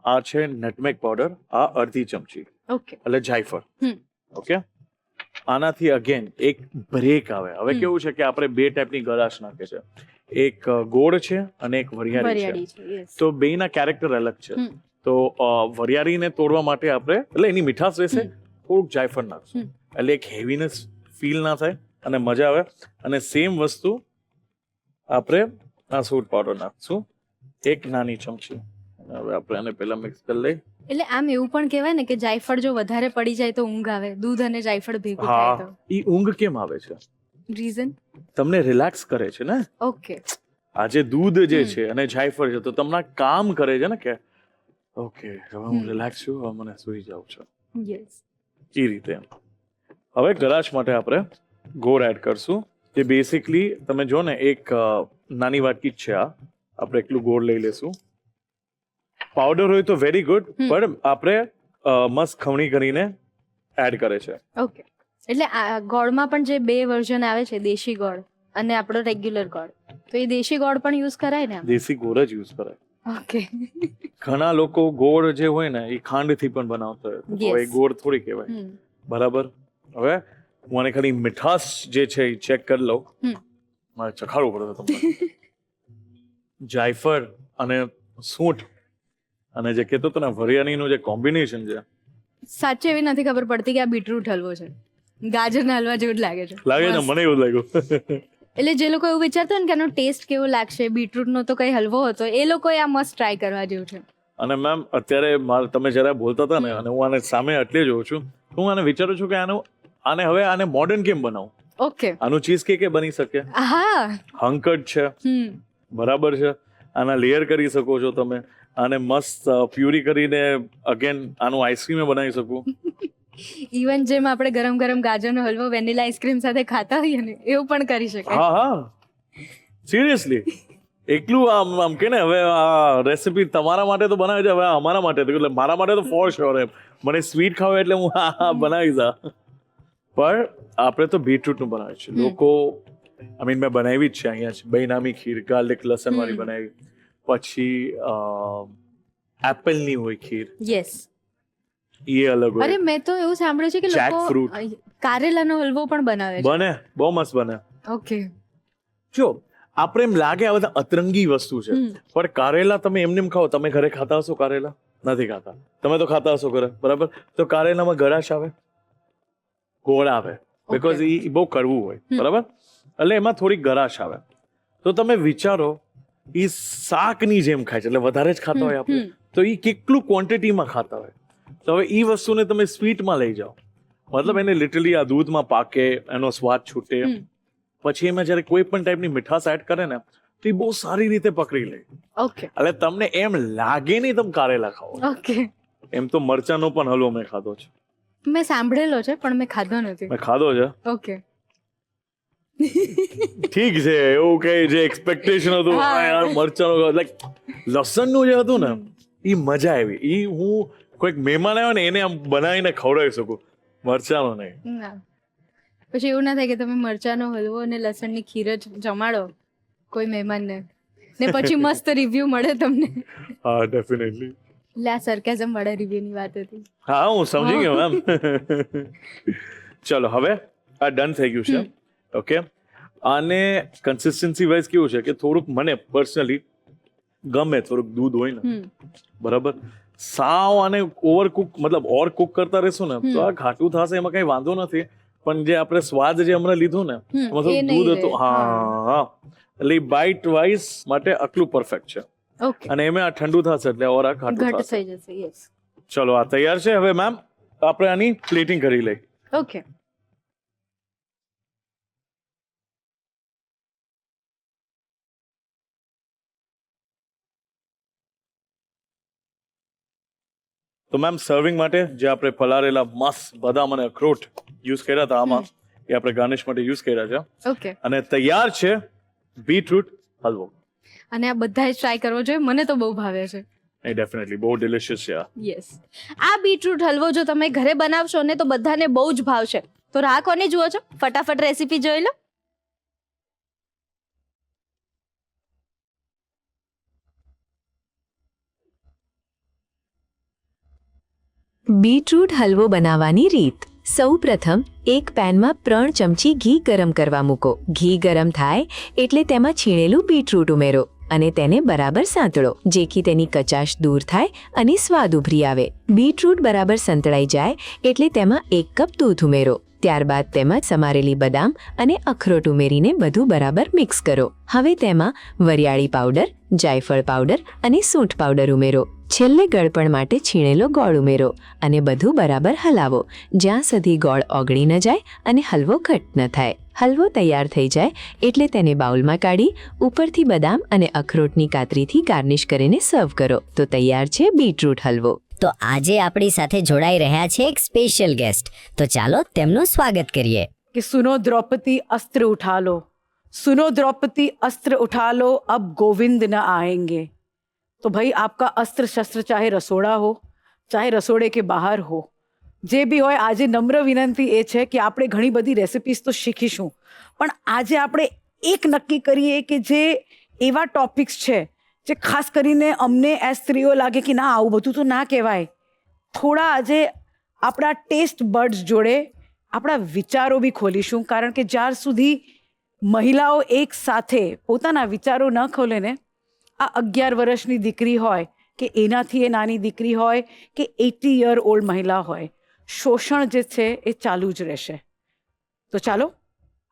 [SPEAKER 2] આ છે નટમેગ પાવડર, આ અડધી ચમચી.
[SPEAKER 4] ઓકે.
[SPEAKER 2] એટલે જાયફળ. ઓકે. આનાથી અગેન એક બ્રેક આવે. હવે કેવું છે કે આપણે 2 ટાઈપની ગળાશ નાખે છે, એક ગોળ છે અને એક વરિયાળી છે. તો બેયના કેરેક્ટર અલગ છે. તો વરિયાળીને તોડવા માટે આપણે એટલે એની મીઠાશ રહેશે, થોડુંક જાયફળ નાખશું એટલે એક હેવીનેસ ફીલ ના થાય અને મજા આવે. અને સેમ વસ્તુ આપણે આ સૂટ પાવડર નાખશું 1 નાની ચમચી. હવે આપણે આને પહેલા મિક્સ કરી લઈએ.
[SPEAKER 4] એટલે આમ એવું પણ કહેવાય ને કે જાયફળ જો વધારે પડી જાય તો ઊંઘ આવે. દૂધ અને જાયફળ ભેગું થાય તો
[SPEAKER 2] ઈ ઊંઘ કેમ આવે છે?
[SPEAKER 4] રીઝન
[SPEAKER 2] તમને રિલેક્સ કરે છે ને.
[SPEAKER 4] ઓકે.
[SPEAKER 2] આજે દૂધ જે છે અને જાયફળ છે તો તમને કામ કરે છે ને કે ઓકે હવે હું રિલેક્સ છું, હવે મને સૂઈ જાઉં છું.
[SPEAKER 4] યસ.
[SPEAKER 2] એ રીતે. હવે ગળાશ માટે આપણે ગોળ એડ કરશું. જે બેસિકલી તમે જો ને એક નાની વાટકી જ છે. આ આપણે એટલું ગોળ લઈ લેશું. પાવડર હોય તો વેરી ગુડ, પણ આપણે મસ્ત ખમણી કરીને એડ કરે છે.
[SPEAKER 4] ઓકે. એટલે આ ગોળમાં પણ જે 2 વર્ઝન આવે છે, દેશી ગોળ અને આપણો રેગ્યુલર ગોળ, તો એ દેશી ગોળ પણ યુઝ કરાય ને?
[SPEAKER 2] દેશી ગોળ જ યુઝ કરાય.
[SPEAKER 4] ઓકે.
[SPEAKER 2] ઘણા લોકો ગોળ જે હોય ને એ ખાંડથી પણ બનાવતા હોય, તો એ ગોળ થોડી કહેવાય. બરાબર. હવે હું આને ખાલી મીઠાશ જે છે એ ચેક કરી લઉં. મારે ચખાડવું પડે તમને. જાયફળ અને સૂંઠ અને જે કહેતો હતો ને વરિયાળીનું જે કોમ્બિનેશન છે,
[SPEAKER 4] સાચે એવી નથી ખબર પડતી કે આ બીટરૂટ હલવો છે. ગાજરના હલવા જેવું જ લાગે છે.
[SPEAKER 2] લાગે ને? મને એવું લાગ્યું.
[SPEAKER 4] એટલે જે લોકો એવું વિચારતા હોય ને કે આનો ટેસ્ટ કેવો લાગશે, બીટરૂટનો તો કઈ હલવો હતો, એ લોકોએ આ મસ્ત ટ્રાય કરવા જેવું છે.
[SPEAKER 2] અને મેમ અત્યારે તમે જ્યારે બોલતા હતા ને, અને હું આને સામે એટલે જોઉં છું, હું આને વિચારું છું કે આને મોડર્ન કેમ બનાવું.
[SPEAKER 4] ઓકે.
[SPEAKER 2] આનું ચીઝ કેક બની શકે,
[SPEAKER 4] હા.
[SPEAKER 2] હંકટ છે, બરાબર છે, આના લેયર કરી શકો છો તમે, આને મસ્ત પ્યુરી કરીને અગેન આનું આઈસ્ક્રીમ બનાવી શકું.
[SPEAKER 4] ઇવન જેમ આપણે ગરમ ગરમ ગાજરનો હલવો વેનીલા આઈસ્ક્રીમ સાથે ખાતા હોઈએ ને, એવું પણ કરી શકાય.
[SPEAKER 2] હા, સિરિયસલી એકલું આમ કે ને, હવે આ રેસીપી તમારા માટે તો બનાવે છે, હવે અમારા માટે એટલે મારા માટે તો ફોર શ્યોર એમ. મને સ્વીટ ખાવ એટલે હું હા બનાવીશ. પણ આપણે તો બીટરૂટનું બનાવે છે લોકો. મેં બનાવી જ છે અહીંયા જ, બૈનામી ખીર ગાર્લિક લસણ વાળી બનાવી, પછી એપલની હોય ખીર,
[SPEAKER 4] યસ,
[SPEAKER 2] એ અલગ હોય.
[SPEAKER 4] અરે મેં તો એવું સાંભળ્યું છે કે લોકો કારેલાનો હલવો પણ બનાવે છે.
[SPEAKER 2] બને, બહુ મસ્ત બને.
[SPEAKER 4] ઓકે.
[SPEAKER 2] જો આપણે એમ લાગે આ બધા અતરંગી વસ્તુ છે, પણ કારેલા તમે એમને એમ ખાઓ. તમે ઘરે ખાતા હશો કારેલા? નથી ખાતા. તમે તો ખાતા હશો ઘરે, બરાબર? તો કારેલામાં ગળાશ આવે, ગોળ આવે, બીકોઝ એ બહુ કડવું હોય, બરાબર? એટલે એમાં થોડી ગળાશ આવે. તો તમે વિચારો, એ શાકની જેમ ખાય છે, એટલે વધારે જ ખાતા હોય આપણે, તો એ કેટલું ક્વોન્ટિટીમાં ખાતા હોય. તો હવે એ વસ્તુને તમે સ્વીટમાં લઈ જાઓ, મતલબ એને લિટરલી આ દૂધમાં પાકે, એનો સ્વાદ છૂટે, પછી એમાં જ્યારે કોઈ પણ ટાઈપની મીઠાશ એડ કરે ને, તો એ બહુ સારી રીતે પકડી લે.
[SPEAKER 4] ઓકે.
[SPEAKER 2] એટલે તમને એમ લાગે નહીં તમે કારેલા ખાઓ.
[SPEAKER 4] ઓકે.
[SPEAKER 2] એમ તો મરચાનો પણ હલવો મેં ખાધો છે.
[SPEAKER 4] મેં સાંભળેલો છે પણ મેં ખાધો નથી.
[SPEAKER 2] મેં ખાધો છે.
[SPEAKER 4] ઓકે.
[SPEAKER 2] ઠીક છે, એવું કઈ જે એક્સપેક્ટેશન હતું મરચાનો, લાઈક લસણનું જે હતું ને, એ મજા આવી. એ હું કોઈક મહેમાન આવ્યો ને એને આમ બનાવીને ખવડાવી શકું, મરચાનો નહીં.
[SPEAKER 4] પછી એવું ના થાય કે તમે મરચાનો હલવો અને લસણની ખીર જ જમાડો કોઈ મહેમાનને ને પછી મસ્ત રિવ્યુ મળે તમને.
[SPEAKER 2] હા, ડેફિનેટલી.
[SPEAKER 4] એટલે આ સરકેઝમ વાળા રિવ્યુની વાત હતી.
[SPEAKER 2] હા, હું સમજી ગયો મેમ. ચલો, હવે આ ડન થઈ ગયું છે. ઓકે. આને કન્સિસ્ટન્સી વાઇઝ કેવું છે કે થોડુંક મને પર્સનલી ગમે થોડુંક દૂધ હોય ને, બરાબર? સાવ આને ઓવરકુક મતલબ ઓર કુક કરતા રહેશું ને તો આ ઘાટું થશે, એમાં કઈ વાંધો નથી. પણ જે આપણે સ્વાદ જે હમણાં લીધું ને, એમાં થોડું દૂધ હતું. હા, એટલે બાઇટ વાઇઝ માટે આટલું પરફેક્ટ છે.
[SPEAKER 4] ઓકે.
[SPEAKER 2] અને એમાં આ ઠંડુ થશે એટલે ઓર આ ઘાટું થશે.
[SPEAKER 4] થઈ જશે. યસ.
[SPEAKER 2] ચલો, આ તૈયાર છે. હવે મેમ આપણે આની પ્લેટિંગ કરી લઈએ.
[SPEAKER 4] ઓકે.
[SPEAKER 2] તો મેમ સર્વિંગ માટે જે આપણે પલાળેલા મસ્ત બદામ અને અખરોટ યુઝ કર્યા હતા આમાં, એ આપણે ગાર્નિશ માટે યુઝ કર્યા છે.
[SPEAKER 4] ઓકે.
[SPEAKER 2] અને તૈયાર છે બીટરૂટ હલવો.
[SPEAKER 4] અને આ બધા જ ટ્રાય કરવો જોઈએ, મને તો બહુ ભાવે છે.
[SPEAKER 2] એ ડેફિનેટલી બહુ ડિલિશિયસ છે આ.
[SPEAKER 4] યસ. આ બીટરૂટ હલવો જો તમે ઘરે બનાવશો ને તો બધાને બહુ જ ભાવશે. તો રાહ કોની જુઓ છો? ફટાફટ રેસીપી જોઈ લો.
[SPEAKER 5] બીટરૂટ હલવો બનાવવાની રીત. સૌપ્રથમ એક પેનમાં 3 ચમચી ઘી ગરમ કરવા મૂકો. ઘી ગરમ થાય એટલે તેમાં છીણેલું બીટરૂટ ઉમેરો અને તેને બરાબર સાંતળો, જેથી તેની કચાશ દૂર થાય અને સ્વાદ ઉભરી આવે. બીટરૂટ બરાબર સંતળાઈ જાય એટલે તેમાં 1 કપ દૂધ ઉમેરો. ત્યારબાદ તેમાં સમારેલી બદામ અને અખરોટ ઉમેરીને બધું બરાબર મિક્સ કરો. હવે તેમાં વરિયાળી પાવડર, જાયફળ પાવડર અને સૂંઠ પાવડર ઉમેરો. છેલ્લે ગળપણ માટે છીણેલો ગોળ ઉમેરો અને બધું બરાબર હલાવો જ્યાં સુધી ગોળ ઓગળી ન જાય અને હલવો ઘટ્ટ ન થાય. હલવો તૈયાર થઈ જાય એટલે તેને બાઉલમાં કાઢી ઉપરથી બદામ અને અખરોટની કાતરીથી ગાર્નિશ કરીને સર્વ કરો. તો તૈયાર છે બીટરૂટ હલવો.
[SPEAKER 6] તો આજે આપણી સાથે જોડાઈ રહ્યા છે એક સ્પેશિયલ ગેસ્ટ. તો ચાલો તેમનું સ્વાગત કરીએ.
[SPEAKER 7] कि सुनो द्रौपदी अस्त्र उठा लो, सुनो द्रौपदी अस्त्र उठा लो, अब गोविंद न आएंगे. तो भाई आपका अस्त्र शस्त्र चाहे रसोड़ा हो चाहे रसोड़े के बहार हो, જે બી હોય, આજે નમ્ર વિનંતી એ છે કે આપણે ઘણી બધી રેસિપીઝ તો શીખીશું, પણ આજે આપણે એક નક્કી કરીએ કે જે એવા ટોપિક્સ છે જે ખાસ કરીને અમને એઝ સ્ત્રીઓ લાગે કે ના આવું બધું તો ના કહેવાય. થોડા આજે આપણા ટેસ્ટ બડ્સ જોડે આપણા વિચારો બી ખોલીશું, કારણ કે જ્યાર સુધી મહિલાઓ એક સાથે પોતાના વિચારો ન ખોલે ને, આ 11 વર્ષની દીકરી હોય કે એનાથી એ નાની દીકરી હોય કે 80 યર ઓલ્ડ મહિલા હોય, શોષણ જે છે એ ચાલુ જ રહેશે. તો ચાલો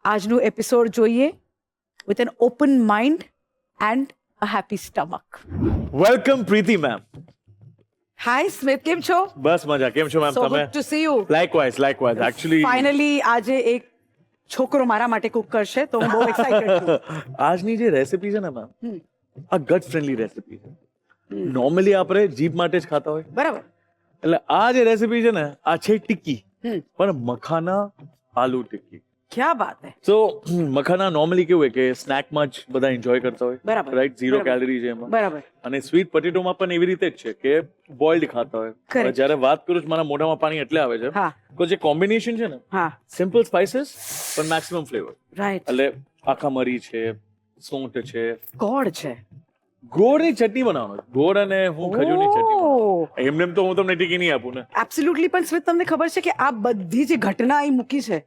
[SPEAKER 7] આજનું એપિસોડ જોઈએ. with an open mind and a happy stomach.
[SPEAKER 2] Welcome Preeti ma'am.
[SPEAKER 7] Hi Smith, કેમ છો?
[SPEAKER 2] બસ મજા. કેમ છો મેમ
[SPEAKER 7] So
[SPEAKER 2] તમે?
[SPEAKER 7] good to see you.
[SPEAKER 2] Likewise actually
[SPEAKER 7] Finally આજે એક છોકરો મારા માટે કુક કરશે તો હું બહુ એક્સાઇટેડ છું.
[SPEAKER 2] આજની જે રેસિપી છે ને મેમ, આ ગટ ફ્રેન્ડલી રેસિપી છે. નોર્મલી આપણે જીભ માટે જ ખાતા હોય,
[SPEAKER 7] બરાબર.
[SPEAKER 2] એટલે આ જે રેસિપી છે ને આ છે ટિક્કી,
[SPEAKER 7] હમ.
[SPEAKER 2] પણ મખાના આલુ ટિક્કી.
[SPEAKER 7] ક્યા બાત હે.
[SPEAKER 2] તો મખાના નોર્મલી કેવું હોય કે સ્નેકમાં જ બધા એન્જોય કરતા હોય,
[SPEAKER 7] બરાબર.
[SPEAKER 2] રાઈટ? 0
[SPEAKER 7] બરાબર.
[SPEAKER 2] કેલરી છે એમાં.
[SPEAKER 7] બરાબર.
[SPEAKER 2] અને સ્વીટ પોટેટોમાં પણ એવી રીતે જ છે કે બોઇલ્ડ ખાતા હોય.
[SPEAKER 7] Correct.
[SPEAKER 2] હવે જ્યારે વાત કરું છું મારા મોઢામાં પાણી એટલે આવે છે
[SPEAKER 7] હા
[SPEAKER 2] કે જે કોમ્બિનેશન છે ને,
[SPEAKER 7] હા
[SPEAKER 2] સિમ્પલ સ્પાઇસીસ પણ મેક્સિમમ ફ્લેવર.
[SPEAKER 7] રાઈટ.
[SPEAKER 2] એટલે આખા મરી છે, સૂંઠ છે,
[SPEAKER 7] ગોળ છે.
[SPEAKER 2] ગોળની ચટણી બનાવવાનો. ગોળ અને હું ખજૂરની ચટણી બનાવવાનો.
[SPEAKER 7] Oh.
[SPEAKER 2] એમને તો હું તમને ટીકી નહીં આપું ને.
[SPEAKER 7] એબ્સોલ્યુટલી. પણ સ્મિત તમને ખબર છે કે આ બધી જે ઘટના અહીં મૂકી છે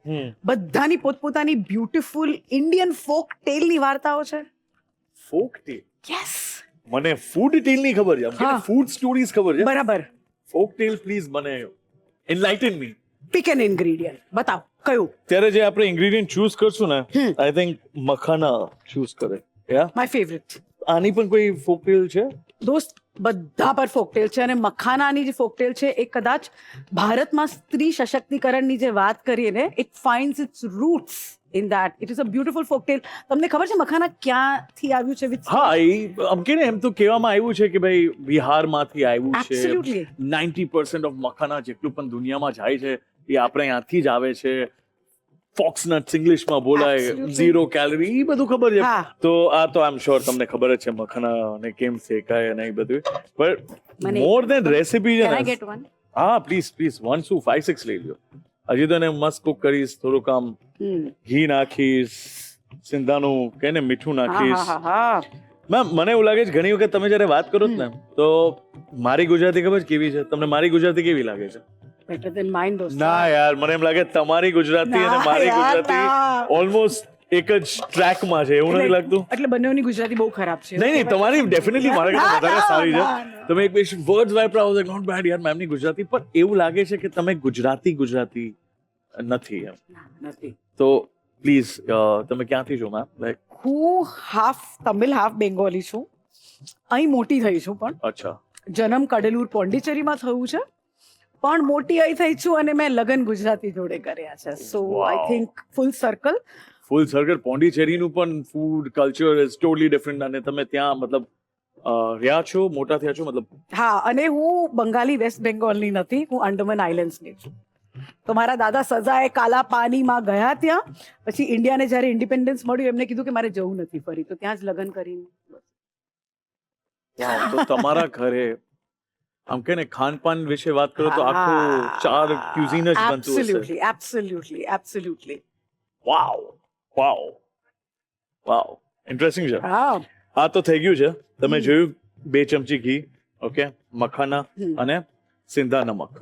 [SPEAKER 7] બધાની પોતપોતાની બ્યુટીફુલ ઇન્ડિયન ફોક ટેલની વાર્તાઓ છે.
[SPEAKER 2] ફોક ટેલ.
[SPEAKER 7] યસ.
[SPEAKER 2] મને ફૂડ ટેલ ની ખબર છે,
[SPEAKER 7] હા.
[SPEAKER 2] ફૂડ સ્ટોરીઝ ખબર છે.
[SPEAKER 7] બરાબર.
[SPEAKER 2] ફોક ટેલ પ્લીઝ મને એનલાઇટન મી.
[SPEAKER 7] પિક એન ઇન્ગ્રેડિયન્ટ બતાવો કયું.
[SPEAKER 2] ત્યારે જે આપણે ઇન્ગ્રેડિયન્ટ ચૂઝ કરશું ને, આઈ થિંક મખાના ચૂઝ કરે. યા
[SPEAKER 7] માય ફેવરેટ.
[SPEAKER 2] આની પણ કોઈ ફોક ટેલ છે?
[SPEAKER 7] દોસ્ત બધા પર ફોકટેલ છે અને મખાનાની જે ફોકટેલ છે એ કદાચ ભારતમાં સ્ત્રી સશક્તિકરણની જે વાત કરીએ ને, it finds its roots in that. It is a beautiful folktale. તમને ખબર છે મખાના ક્યાંથી આવ્યું છે?
[SPEAKER 2] હા, આમ કે ને એમ તો કહેવામાં આવ્યું છે કે ભાઈ બિહારમાંથી આવ્યું છે.
[SPEAKER 7] Absolutely.
[SPEAKER 2] 90% ઓફ મખાના જેટલું પણ દુનિયામાં જાય છે એ આપણે અહીંયાથી જ આવે છે. ફોક્સનટ્સ ઇંગ્લિશમાં બોલાય,
[SPEAKER 7] Absolutely.
[SPEAKER 2] 0 કેલરી, એ બધું ખબર છે.
[SPEAKER 7] હા.
[SPEAKER 2] તો આ તો આઈ એમ શ્યોર તમને ખબર જ છે મખાનાને કેમ શેકાય અને એ બધું. પણ
[SPEAKER 7] મને-
[SPEAKER 2] મોર દેન રેસિપી છે
[SPEAKER 7] કેન આઈ
[SPEAKER 2] ને,
[SPEAKER 7] ગેટ વન?
[SPEAKER 2] હા પ્લીઝ 1 2 5 6 લઈ લો. હજી તો એને મસ્ત કુક કરીશ, થોડુંક આમ ઘી નાખીશ, સિંધાનું કે ને મીઠું નાખીશ. મેમ મને એવું લાગે છે ઘણી વખત તમે જ્યારે વાત કરો છો ને તો મારી ગુજરાતી ખબર છે કેવી છે તમને? મારી ગુજરાતી કેવી લાગે છે?
[SPEAKER 7] બેટર દેન માઇન દોસ્ત.
[SPEAKER 2] ના યાર, મને એમ લાગે તમારી ગુજરાતી અને
[SPEAKER 7] ના
[SPEAKER 2] મારી
[SPEAKER 7] યાર,
[SPEAKER 2] ગુજરાતી
[SPEAKER 7] ના.
[SPEAKER 2] ઓલમોસ્ટ એક જ ટ્રેકમાં છે, એવું નથી લાગતું?
[SPEAKER 7] એટલે બંનેની ગુજરાતી બહુ ખરાબ છે.
[SPEAKER 2] નહીં તમારી ડેફિનેટલી મારા કરતા વધારે સારી છે.
[SPEAKER 7] ના.
[SPEAKER 2] તમે એક બે વર્ડ્સ વાપરા હો, નોટ બેડ યાર મેમની ગુજરાતી, પણ એવું લાગે છે કે તમે ગુજરાતી નથી એમ.
[SPEAKER 7] નથી.
[SPEAKER 2] તો પ્લીઝ તમે ક્યાંથી છો મેમ? લાઈક
[SPEAKER 7] હું હાફ તમિલ હાફ બેંગોલી છું. અહીં મોટી થઈ છું, પણ
[SPEAKER 2] અચ્છા,
[SPEAKER 7] જન્મ કડલુર પોંડિચેરીમાં થયું છે, પણ મોટી અહીં થઈ છું અને મેં લગન ગુજરાતી જોડે કર્યા છે. સો આઈ
[SPEAKER 2] Wow.
[SPEAKER 7] થિંક ફૂલ સર્કલ.
[SPEAKER 2] ફૂલ સર્કલ. પોંડિચેરીનું પણ food culture is totally different. અને તમે ત્યાં મતલબ રહ્યા છો, મોટા થયા છો મતલબ?
[SPEAKER 7] હા, અને હું બંગાળી વેસ્ટ બેંગોલની નથી, હું અંડમાન આઇલેન્ડ્સની છું. તો મારા દાદા સજાએ કાલા પાણીમાં ગયા ત્યાં, પછી ઇન્ડિયાને જ્યારે ઇન્ડિપેન્ડન્સ મળ્યું એમને કીધું કે મારે જવું નથી ફરી, તો ત્યાં જ લગ્ન કરીને.
[SPEAKER 2] Wow, તો તમારા ઘરે આમ કે ને ખાનપાન વિશે વાત કરો તો આખું 4 ક્યુઝિન જ બનતું હશે.
[SPEAKER 7] Absolutely, absolutely, absolutely.
[SPEAKER 2] Wow wow wow, interesting છે.
[SPEAKER 7] હા.
[SPEAKER 2] આ તો થઈ ગયું છે. તમે જોયું 2 ચમચી ઘી, ઓકે, મખાના અને સિંધા નમક,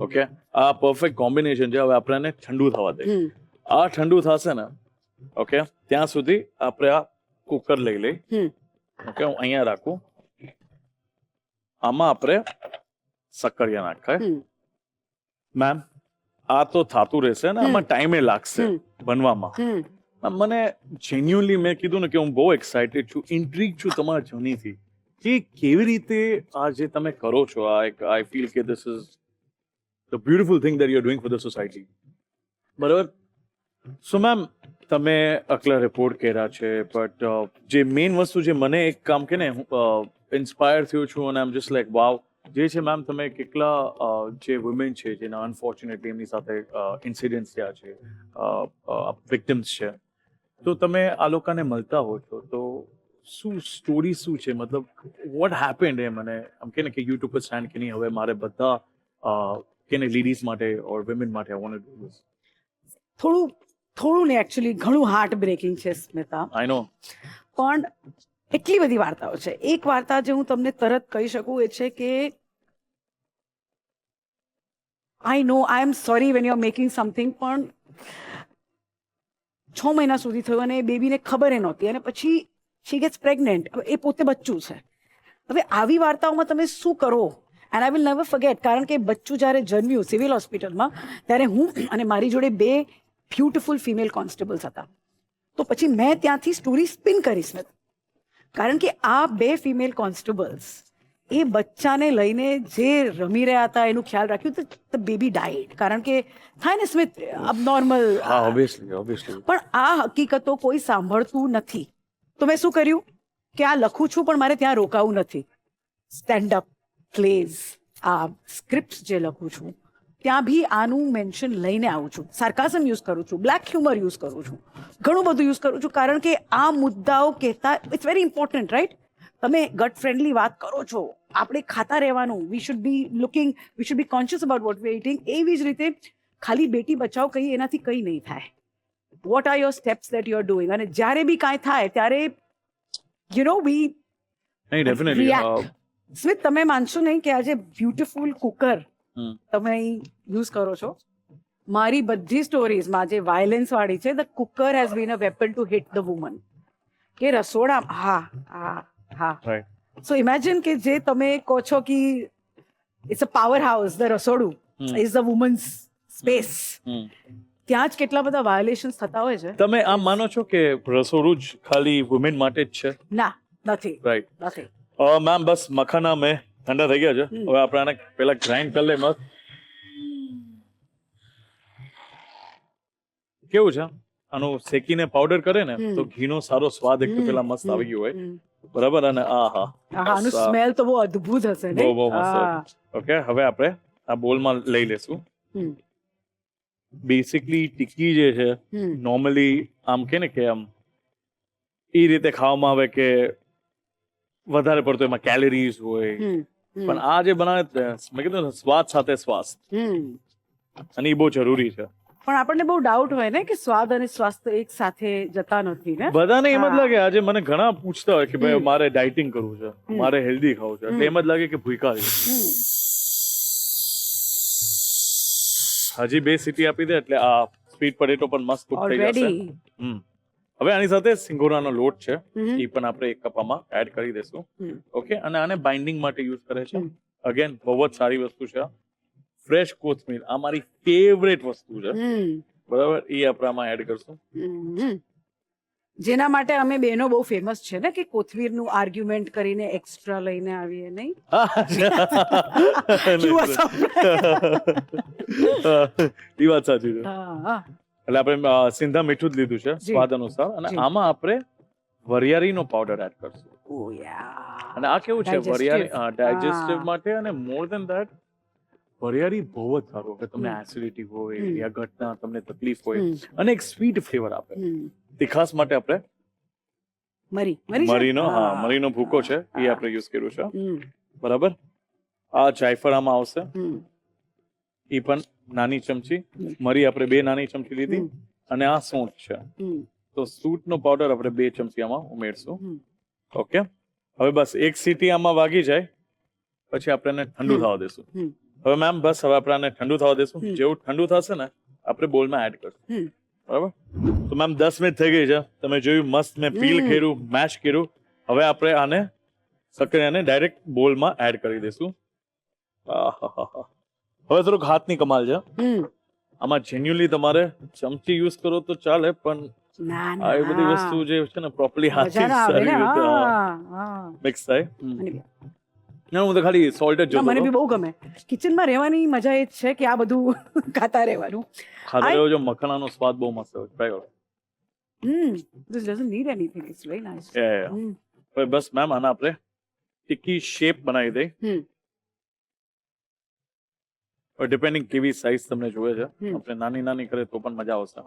[SPEAKER 2] ઓકે. આ પરફેક્ટ કોમ્બિનેશન છે. હવે આપણે એને ઠંડુ થવા દઈએ. આ ઠંડુ થશે ને, ઓકે, ત્યાં સુધી આપણે આ કુકર લઈ લઈ. ઓકે, હું અહીંયા રાખું. આમાં આપણે સક્કરિયા નાખાય. મેમ આ તો થાતું રહેશે ને, આમાં ટાઈમે લાગશે બનવામાં. મને જેન્યુઅનલી મેં કીધું ને કે હું બહુ એક્સાઇટેડ છું, ઇન્ટ્રીગ છું તમારા જર્નીથી, કે કેવી રીતે આ જે તમે કરો છો, આ એક આઈ ફીલ કે this is the beautiful thing that you are doing for the society. બરાબર? સો મેમ તમે આટલા રિપોર્ટ કર્યા છે, બટ જે મેઇન વસ્તુ જે મને એક કામ કે ને ઇન્સ્પાયર થયું છું અને આમ જસ્ટ લાઈક વાવ, જે છે મેમ તમે કેટલા જે વુમેન છે જેના અનફોર્ચ્યુનેટલી એમની સાથે ઇન્સિડન્ટ્સ થયા છે, વિક્ટિમ્સ છે, તો તમે આ લોકોને મળતા હો છો તો શું સ્ટોરી શું છે? મતલબ વોટ હેપન્ડ એમ? અને આમ કે ને કે યુટ્યુબ પર સ્ટેન્ડ કે નહીં, હવે મારે બધા કે ને લેડીઝ માટે ઓર વિમેન માટે I want to do this.
[SPEAKER 7] થોડું ને એકચ્યુઅલી ઘણું હાર્ટ બ્રેકિંગ છે સ્મિતા,
[SPEAKER 2] આઈ નો,
[SPEAKER 7] પણ એટલી બધી વાર્તાઓ છે. એક વાર્તા જે હું તમને તરત કહી શકું એ છે કે I know I am sorry when you are making something, પણ 6 મહિના સુધી થયું અને એ બેબીને ખબર નહોતી અને પછી શી ગેટ્સ પ્રેગ્નેન્ટ. એ પોતે બચ્ચું છે. હવે આવી વાર્તાઓમાં તમે શું કરો? And I will never forget, કારણ કે બચ્ચું જ્યારે જન્મ્યું સિવિલ હોસ્પિટલમાં ત્યારે હું અને મારી જોડે 2 બ્યુટીફુલ ફિમેલ કોન્સ્ટેબલ્સ હતા. તો પછી મેં ત્યાંથી સ્ટોરી સ્પિન કરીશ ને, કારણ કે આ 2 ફિમેલ કોન્સ્ટેબલ્સ એ બચ્ચાને લઈને જે રમી રહ્યા હતા એનું ખ્યાલ રાખ્યું તો ધ બેબી ડાઈડ, કારણ કે થાય ને સ્મિત અબનોર્મલ,
[SPEAKER 2] હા ઓબ્વિયસલી
[SPEAKER 7] પણ આ હકીકતો કોઈ સાંભળતું નથી. તો મેં શું કર્યું કે આ લખું છું પણ મારે ત્યાં રોકાવું નથી. સ્ટેન્ડઅપ પ્લેઝ, આ સ્ક્રિપ્ટ જે લખું છું ત્યાં બી આનું મેન્શન લઈને આવું છું. સાર્કાઝમ યુઝ કરું છું, બ્લેક હ્યુમર યુઝ કરું છું, ઘણું બધું યુઝ કરું છું, કારણ કે આ મુદ્દાઓ કહેતા ઇટ્સ વેરી ઇમ્પોર્ટન્ટ, રાઈટ? તમે ગટ ફ્રેન્ડલી વાત કરો છો, આપણે ખાતા રહેવાનું, we should be conscious about what we eating. એવી જ રીતે ખાલી બેટી બચાવ કહીએ એનાથી કંઈ નહીં થાય. What are your steps that you are doing, અને જ્યારે બી કાંઈ થાય ત્યારે યુ નો વી
[SPEAKER 2] નહીં ડેફિનેટલી
[SPEAKER 7] react. સ્મિત, તમે માનશો નહીં કે આજે બ્યુટીફુલ કુકર તમે અહીં યુઝ કરો છો. મારી બધી સ્ટોરીઝમાં જે વાયલન્સ વાળી છે, the cooker has been a weapon to hit the woman. કે રસોડા, હા.
[SPEAKER 2] રાઈટ.
[SPEAKER 7] સો ઇમેજિન કે જે તમે કહો છો કે it's a powerhouse, the રસોડું ઇઝ ધ વુમન્સ સ્પેસ, ત્યાં જ કેટલા બધા વાયોલેશન્સ થતા હોય છે.
[SPEAKER 2] તમે આમ માનો છો કે રસોડું જ ખાલી વુમેન માટે જ છે?
[SPEAKER 7] ના, નથી.
[SPEAKER 2] રાઈટ.
[SPEAKER 7] નથી.
[SPEAKER 2] મેમ બસ મખાના મેં ઠંડા થઈ ગયા છે, હવે આપણે આને પેલા ગ્રાઇન્ડ કરી લે મસ્ત. કેવું છે આનું શેકીને પાવડર કરે ને તો ઘીનો સારો સ્વાદ એક તો પેલા મસ્ત આવી ગયો હોય, બરાબર? અને
[SPEAKER 7] આનું સ્મેલ તો બહુ અદ્ભુત હશે ને.
[SPEAKER 2] બહુ મસ્ત. ઓકે, હવે આપણે આ બોલમાં લઈ લેશું. બેસિકલી ટિક્કી જે છે નોર્મલી આમ કે ને કે આમ એ રીતે ખાવામાં આવે કે વધારે પડતો એમાં કેલરીઝ હોય, પણ આ જે બનાવે મેં કીધું ને સ્વાદ સાથે સ્વાસ્થ્ય, અને એ બહુ જરૂરી છે.
[SPEAKER 7] પણ આપણને બહુ ડાઉટ હોય ને કે સ્વાદ અને સ્વાસ્થ્ય એક સાથે જતા નથી ને.
[SPEAKER 2] બધાને એમ જ લાગે, આજે મને ઘણા પૂછતા હોય કે ભાઈ મારે ડાયટિંગ કરવું છે, મારે હેલ્ધી ખાવું છે, એટલે એમ જ લાગે કે ભૂખ્યા છે. હજી 2 સીટી આપી દે એટલે આ સ્વીટ પોટેટો પણ મસ્ત કુક થઈ જશે. હવે આની સાથે સિંગોરાનો લોટ છે, એ પણ આપણે 1 કપ આમાં એડ કરી દેશું. ઓકે, અને આને બાઇન્ડિંગ માટે યુઝ કરે છે. અગેન બહુ જ સારી વસ્તુ છે. ફ્રેશ કોથમીર, આ મારી ફેવરેટ વસ્તુ છે, બરાબર? એ આપણે આમાં એડ કરશું.
[SPEAKER 7] જેના માટે અમે બેનો બહુ ફેમસ છે ને કે કોથમીરનું આર્ગ્યુમેન્ટ કરીને એક્સ્ટ્રા લઈને આવીએ, નહીં?
[SPEAKER 2] એ વાત સાચી છે. એટલે આપણે સિંધા મીઠું જ લીધું છે સ્વાદ અનુસાર, અને આમાં આપણે વરિયાળીનો પાવડર એડ કરશું. અને આ કેવું છે, વરિયાળી ડાયજેસ્ટિવ માટે, અને મોર ધેન ધેટ વરિયાળી બહુ જ સારું કે તમને એસિડિટી હોય યા ગટના તમને તકલીફ હોય, અને એક સ્વીટ ફ્લેવર આપે. તીખાસ માટે આપણે મરીનો ભૂકો છે એ આપણે યુઝ કર્યું છે, બરાબર? આ જાયફળ આમાં આવશે, એ પણ નાની ચમચી. મરી આપણે 2 નાની ચમચી લીધી, અને આ સૂંઠ છે, તો સૂંઠનો પાવડર આપણે 2 ચમચી આમાં ઉમેરશું. ઓકે, હવે બસ 1 સીટી આમાં વાગી જાય પછી આપણે એને ઠંડુ થવા દેશું. હવે મેમ બસ હવે આપણે આને ઠંડુ થવા દેશું. જેવું ઠંડુ થશે ને આપણે બોલમાં એડ કરશું, બરાબર? તો મેમ 10 મિનિટ થઈ ગઈ છે, તમે જોયું મસ્ત મેં પીલ કર્યું, મેશ કર્યું. હવે આપણે આને સક્કરિયાને ડાયરેક્ટ બોલમાં એડ કરી દઈશું. હવે થોડુંક હાથની કમાલ છે આમાં. જેન્યુઅલી તમારે ચમચી યુઝ કરો તો ચાલે, પણ આ એ બધી વસ્તુ જે છે ને પ્રોપરલી હાથથી સારી રીતે મિક્સ થાય. હું તો ખાલી સોલ્ટ જ જોતો.
[SPEAKER 7] મને બી બહુ ગમે કિચનમાં રહેવાની મજા. એ જ છે કે આ બધું ખાતા રહેવાનું.
[SPEAKER 2] ખાતા રહેવો જો, મખાનાનો સ્વાદ બહુ મસ્ત હોય. ટ્રાય કરો.
[SPEAKER 7] This doesn't need anything. It's very nice.
[SPEAKER 2] હવે બસ મેમ આને આપણે ટિક્કી શેપ બનાવી દઈ. ડિપેન્ડિંગ કેવી સાઈઝ તમને જોઈએ છે, આપણે નાની નાની કરે તો પણ મજા આવશે.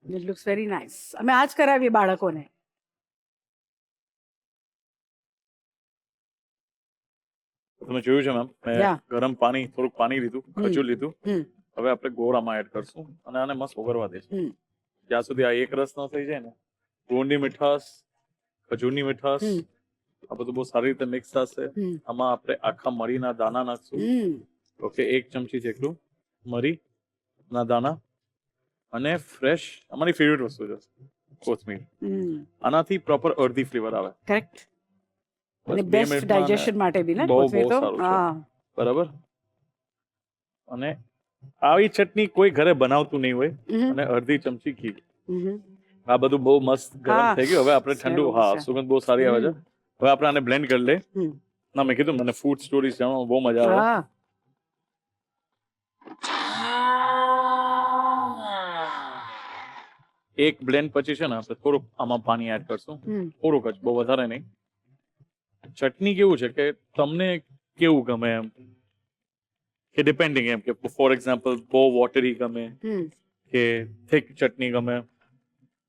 [SPEAKER 7] It looks very nice. અમે આજ કરાવીએ બાળકોને.
[SPEAKER 2] તમે જોયું છે મેમ, મેં ગરમ પાણી, થોડુંક પાણી લીધું, ખજૂર લીધું. હવે આપણે ગોળ આમાં એડ કરશું અને આને મસ્ત ઓગળવા દઈશું જ્યાં સુધી આ એક રસ ન થઈ જાય ને. ગોળની મીઠાશ, ખજૂરની મીઠાશ, આ બધું બહુ સારી રીતે મિક્સ થશે. આમાં આપણે આખા મરીના દાણા નાખશું. ઓકે, 1 ચમચી જેટલું મરીના દાણા, અને ફ્રેશ અમારી ફેવરેટ વસ્તુ છે કોથમીર. આનાથી પ્રોપર અડધી ફ્લેવર આવે.
[SPEAKER 7] કરેક્ટ. અને બેસ્ટ ડાઇજેશન માટે બી ને
[SPEAKER 2] કોથમીર તો બરાબર. અને આવી ચટણી કોઈ ઘરે બનાવતું નહીં હોય. અને અડધી ચમચી ઘી, આ બધું બહુ મસ્ત ગરમ
[SPEAKER 7] હા.
[SPEAKER 2] થઈ ગયું. હવે આપણે ઠંડુ,
[SPEAKER 7] સરસ
[SPEAKER 2] હા,
[SPEAKER 7] છે.
[SPEAKER 2] સુગંધ બહુ સારી આવે છે. હવે આપણે આને બ્લેન્ડ કરી લે.
[SPEAKER 7] હમ.
[SPEAKER 2] ના, મેં કીધું મને ફૂડ સ્ટોરીઝ જાણવામાં બહુ મજા આવે.
[SPEAKER 7] હા
[SPEAKER 2] એક બ્લેન્ડ પછી છે ને આપણે થોડુંક આમાં પાણી એડ કરશું,
[SPEAKER 7] હમ.
[SPEAKER 2] થોડુંક જ, બહુ વધારે નહીં. ચટણી કેવું છે કે તમને કેવું ગમે એમ, કે ડિપેન્ડિંગ એમ, કે ફોર એક્ઝામ્પલ બહુ વોટરી ગમે
[SPEAKER 7] હમ.
[SPEAKER 2] કે થિક ચટણી ગમે.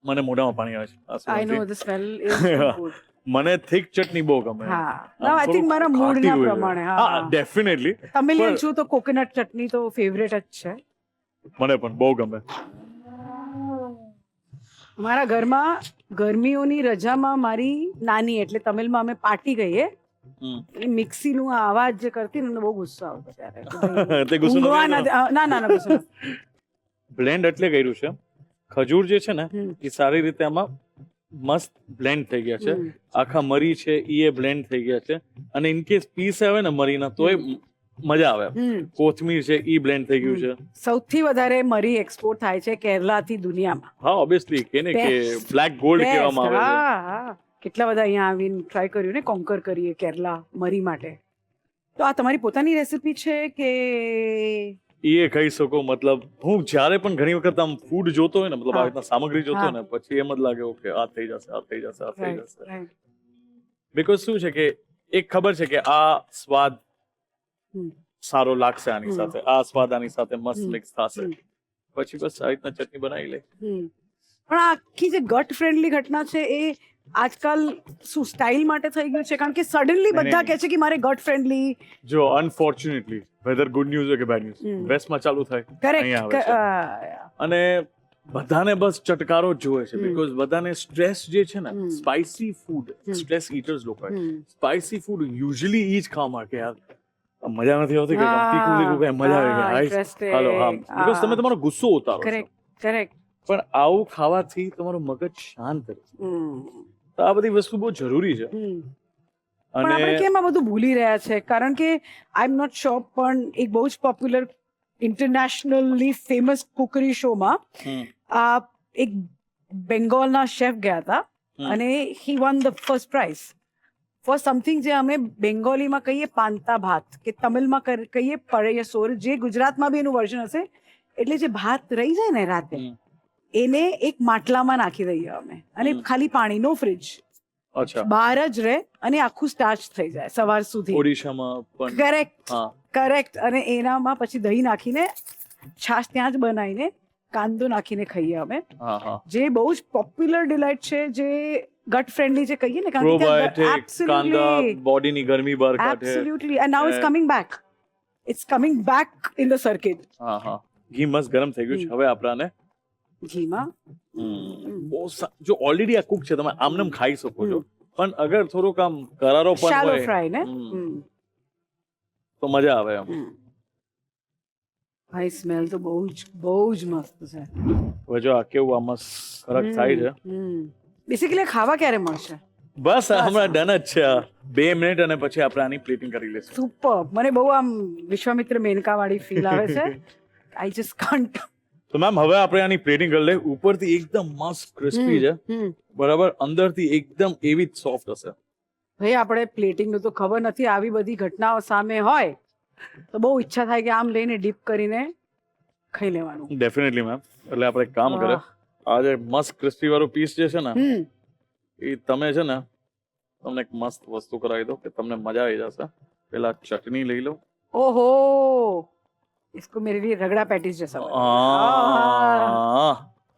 [SPEAKER 2] મને મોઢામાં પાણી આવે છે આ
[SPEAKER 7] આઈ નો
[SPEAKER 2] સુગંધથી.
[SPEAKER 7] The smell is good.
[SPEAKER 2] મને થિક ચટણી બહુ ગમે.
[SPEAKER 7] હા
[SPEAKER 2] આમ
[SPEAKER 7] ના આઈ થિંક
[SPEAKER 2] થોડુંક
[SPEAKER 7] મારા મૂડ
[SPEAKER 2] ખાટી
[SPEAKER 7] ના
[SPEAKER 2] હોય.
[SPEAKER 7] પ્રમાણે.
[SPEAKER 2] હા,
[SPEAKER 7] હા
[SPEAKER 2] ડેફિનેટલી.
[SPEAKER 7] તમિલિયન
[SPEAKER 2] પણ-
[SPEAKER 7] છું તો કોકોનટ ચટણી તો ફેવરેટ જ છે.
[SPEAKER 2] મને પણ બહુ ગમે.
[SPEAKER 7] મારા ઘરમાં ગરમીઓની રજામાં મારી નાની એટલે તમિલમાં અમે પાર્ટી ગઈએ,
[SPEAKER 2] હમ.
[SPEAKER 7] એ મિક્સીનું આ અવાજ જે કરતી ને મને બહુ ગુસ્સો આવતો ત્યારે કે ભાઈ,
[SPEAKER 2] તે ગુસ્સો નથી
[SPEAKER 7] ઊંઘવા
[SPEAKER 2] આવતો?
[SPEAKER 7] ના ના ના ગુસ્સો નથી.
[SPEAKER 2] બ્લેન્ડ એટલે કર્યું છે, ખજૂર જે છે ને
[SPEAKER 7] હમ.
[SPEAKER 2] એ સારી રીતે આમાં મસ્ત બ્લેન્ડ થઈ ગયા છે.
[SPEAKER 7] હમ.
[SPEAKER 2] આખા મરી છે એ બ્લેન્ડ થઈ ગયા છે. અને ઇન કેસ પીસ આવે ને મરીના તો એ મજા આવે.
[SPEAKER 7] હમ.
[SPEAKER 2] કોથમીર છે એ બ્લેન્ડ થઈ ગયું છે.
[SPEAKER 7] સૌથી વધારે મરી એક્સપોર્ટ થાય છે કેરલાથી દુનિયામાં.
[SPEAKER 2] હા, ઓબ્વિયસલી કે ને કે બ્લેક ગોલ્ડ
[SPEAKER 7] Best.
[SPEAKER 2] કહેવામાં આવે છે.
[SPEAKER 7] હા હા કેટલા બધા અહીંયા આવીને ટ્રાય કર્યું ને, કોન્કર કરીએ કેરલા મરી માટે. તો આ તમારી પોતાની રેસિપી છે કે?
[SPEAKER 2] એ કહી શકો, મતલબ હું જ્યારે પણ ઘણી વખત આમ ફૂડ જોતો હોય ને, મતલબ
[SPEAKER 7] હા.
[SPEAKER 2] આ રીતના સામગ્રી જોતો હોય
[SPEAKER 7] હા.
[SPEAKER 2] ને, પછી એમ જ લાગે ઓકે આ થઈ જશે, આ થઈ જશે, આ થઈ
[SPEAKER 7] Right,
[SPEAKER 2] જશે.
[SPEAKER 7] right.
[SPEAKER 2] બીકોઝ શું છે કે એક ખબર છે કે આ સ્વાદ
[SPEAKER 7] હમ.
[SPEAKER 2] સારો લાગશે આની
[SPEAKER 7] હમ.
[SPEAKER 2] સાથે, આ સ્વાદ આની સાથે મસ્ત
[SPEAKER 7] હમ.
[SPEAKER 2] મિક્સ થશે.
[SPEAKER 7] હમ.
[SPEAKER 2] પછી બસ આ રીતના ચટણી બનાવી લે.
[SPEAKER 7] હમ. પણ આ આખી જે ગટ ફ્રેન્ડલી ઘટના છે એ આજકાલ શું સ્ટાઇલ માટે થઈ ગયું છે? કારણ કે સડનલી
[SPEAKER 2] નહીં,
[SPEAKER 7] બધા
[SPEAKER 2] નહીં.
[SPEAKER 7] કહે છે કે મારે ગટ ફ્રેન્ડલી.
[SPEAKER 2] જો અનફોર્ચ્યુનેટલી વેધર ગુડ ન્યૂઝ હોય કે બેડ ન્યૂઝ,
[SPEAKER 7] હમ.
[SPEAKER 2] વેસ્ટમાં ચાલુ થાય, અહીંયા આવે
[SPEAKER 7] કરેક્ટ.
[SPEAKER 2] છે. અને બધાને બસ ચટકારો જ જોઈએ છે.
[SPEAKER 7] હમ.
[SPEAKER 2] બીકોઝ બધાને સ્ટ્રેસ જે છે ને,
[SPEAKER 7] હમ.
[SPEAKER 2] સ્પાઇસી ફૂડ,
[SPEAKER 7] હમ.
[SPEAKER 2] સ્ટ્રેસ ઈટર્સ લોકો સ્પાઇસી ફૂડ યુઝ્યુઅલી ઈ જ ખાવા માંગે. યાર આમ મજા નથી આવતી કે આમ તીખું તીખું કઈ મજા આવે કે
[SPEAKER 7] Interesting.
[SPEAKER 2] હાલો હા, બીકોઝ
[SPEAKER 7] હા.
[SPEAKER 2] તમે તમારો ગુસ્સો ઉતારો છો.
[SPEAKER 7] Correct correct.
[SPEAKER 2] પણ આવું ખાવાથી તમારું મગજ શાંત રહે છે. તો આ બધી વસ્તુ બહુ જરૂરી છે.
[SPEAKER 7] પણ આપણે
[SPEAKER 2] અને
[SPEAKER 7] કેમ આ બધું ભૂલી રહ્યા છે? કારણ કે આઈ એમ નોટ શ્યોર, પણ એક બહુ જ પોપ્યુલર ઇન્ટરનેશનલી ફેમસ કુકરી શોમાં
[SPEAKER 2] હમ,
[SPEAKER 7] આ એક બેંગોલના શેફ ગયા હતા
[SPEAKER 2] હમ.
[SPEAKER 7] અને he won the first prize for something જે અમે બેંગોલીમાં કહીએ પાન્તા ભાત, કે તમિલમાં કહીએ પળયસોર, જે ગુજરાતમાં બી એનું વર્ઝન હશે. એટલે જે ભાત રહી જાય ને રાતે,
[SPEAKER 2] હમ.
[SPEAKER 7] એને એક માટલામાં નાખી દઈએ અમે, અને
[SPEAKER 2] હમ.
[SPEAKER 7] ખાલી પાણી, નો ફ્રિજ,
[SPEAKER 2] અચ્છા,
[SPEAKER 7] બહાર જ રહે અને આખું સ્ટાર્ચ થઈ જાય સવાર સુધી.
[SPEAKER 2] ઓડિશામાં પણ
[SPEAKER 7] કરેક્ટ
[SPEAKER 2] હા.
[SPEAKER 7] કરેક્ટ. અને એનામાં પછી દહીં નાખીને, છાશ ત્યાં જ બનાવીને, કાંદો નાખીને ખાઈએ અમે,
[SPEAKER 2] હા હા.
[SPEAKER 7] જે બહુ જ પોપ્યુલર ડિલાઇટ છે, જે ગટ ફ્રેન્ડલી જે કહીએ ને. કારણ કે
[SPEAKER 2] પ્રોબાયોટિક, કાંદા બોડીની ગરમી બહાર કાઢે.
[SPEAKER 7] Absolutely. And now it's
[SPEAKER 2] Eh.
[SPEAKER 7] Coming back. It's coming back in the circuit.
[SPEAKER 2] હા હા. ઘી મસ્ત ગરમ થઈ ગયું છે. હવે આપણાને
[SPEAKER 7] ઘીમાં
[SPEAKER 2] બહુ જો ઓલરેડી આ કુક છે, તમે આમને આમ ખાઈ શકો છો. પણ અગર થોડુંક આમ કરારો પણ
[SPEAKER 7] શાલો
[SPEAKER 2] હોય
[SPEAKER 7] ફ્રાય ને.
[SPEAKER 2] તો મજા આવે એમ.
[SPEAKER 7] ભાઈ સ્મેલ તો બહુ જ મસ્ત છે.
[SPEAKER 2] હવે જો આ કેવું આ મસ્ત ખરક થાય છે.
[SPEAKER 7] બેસિકલી ખાવા ક્યારે મળશે?
[SPEAKER 2] બસ આ હમણાં ડન જ છે. 2 મિનિટ અને પછી આપણે આની પ્લેટિંગ કરી લઈશું.
[SPEAKER 7] સુપર. મને બહુ આમ વિશ્વામિત્ર મેનકા વાળી ફીલ આવે છે. I just can't.
[SPEAKER 2] તો મેમ હવે આપણે આની પ્લેટિંગ કરી લઈએ. ઉપરથી એકદમ મસ્ત ક્રિસ્પી છે, બરાબર, અંદરથી એકદમ એવી જ સોફ્ટ હશે.
[SPEAKER 7] ભાઈ આપણે પ્લેટિંગનું તો ખબર નથી, આવી બધી ઘટનાઓ સામે હોય તો બહુ ઈચ્છા થાય કે આમ લઈને ડીપ કરીને ખાઈ લેવાનું.
[SPEAKER 2] Definitely ma'am. એટલે આપણે એક કામ કરે, આ જે મસ્ત ક્રિસ્પી વાળું પીસ જે છે ને, એ તમે છે ને, તમને એક મસ્ત વસ્તુ કરાવી દો કે તમને મજા આવી જશે. પેલા ચટણી લઈ લો.
[SPEAKER 7] ઓહો, इसको मेरे लिए रगड़ा पैटीज जैसा बना।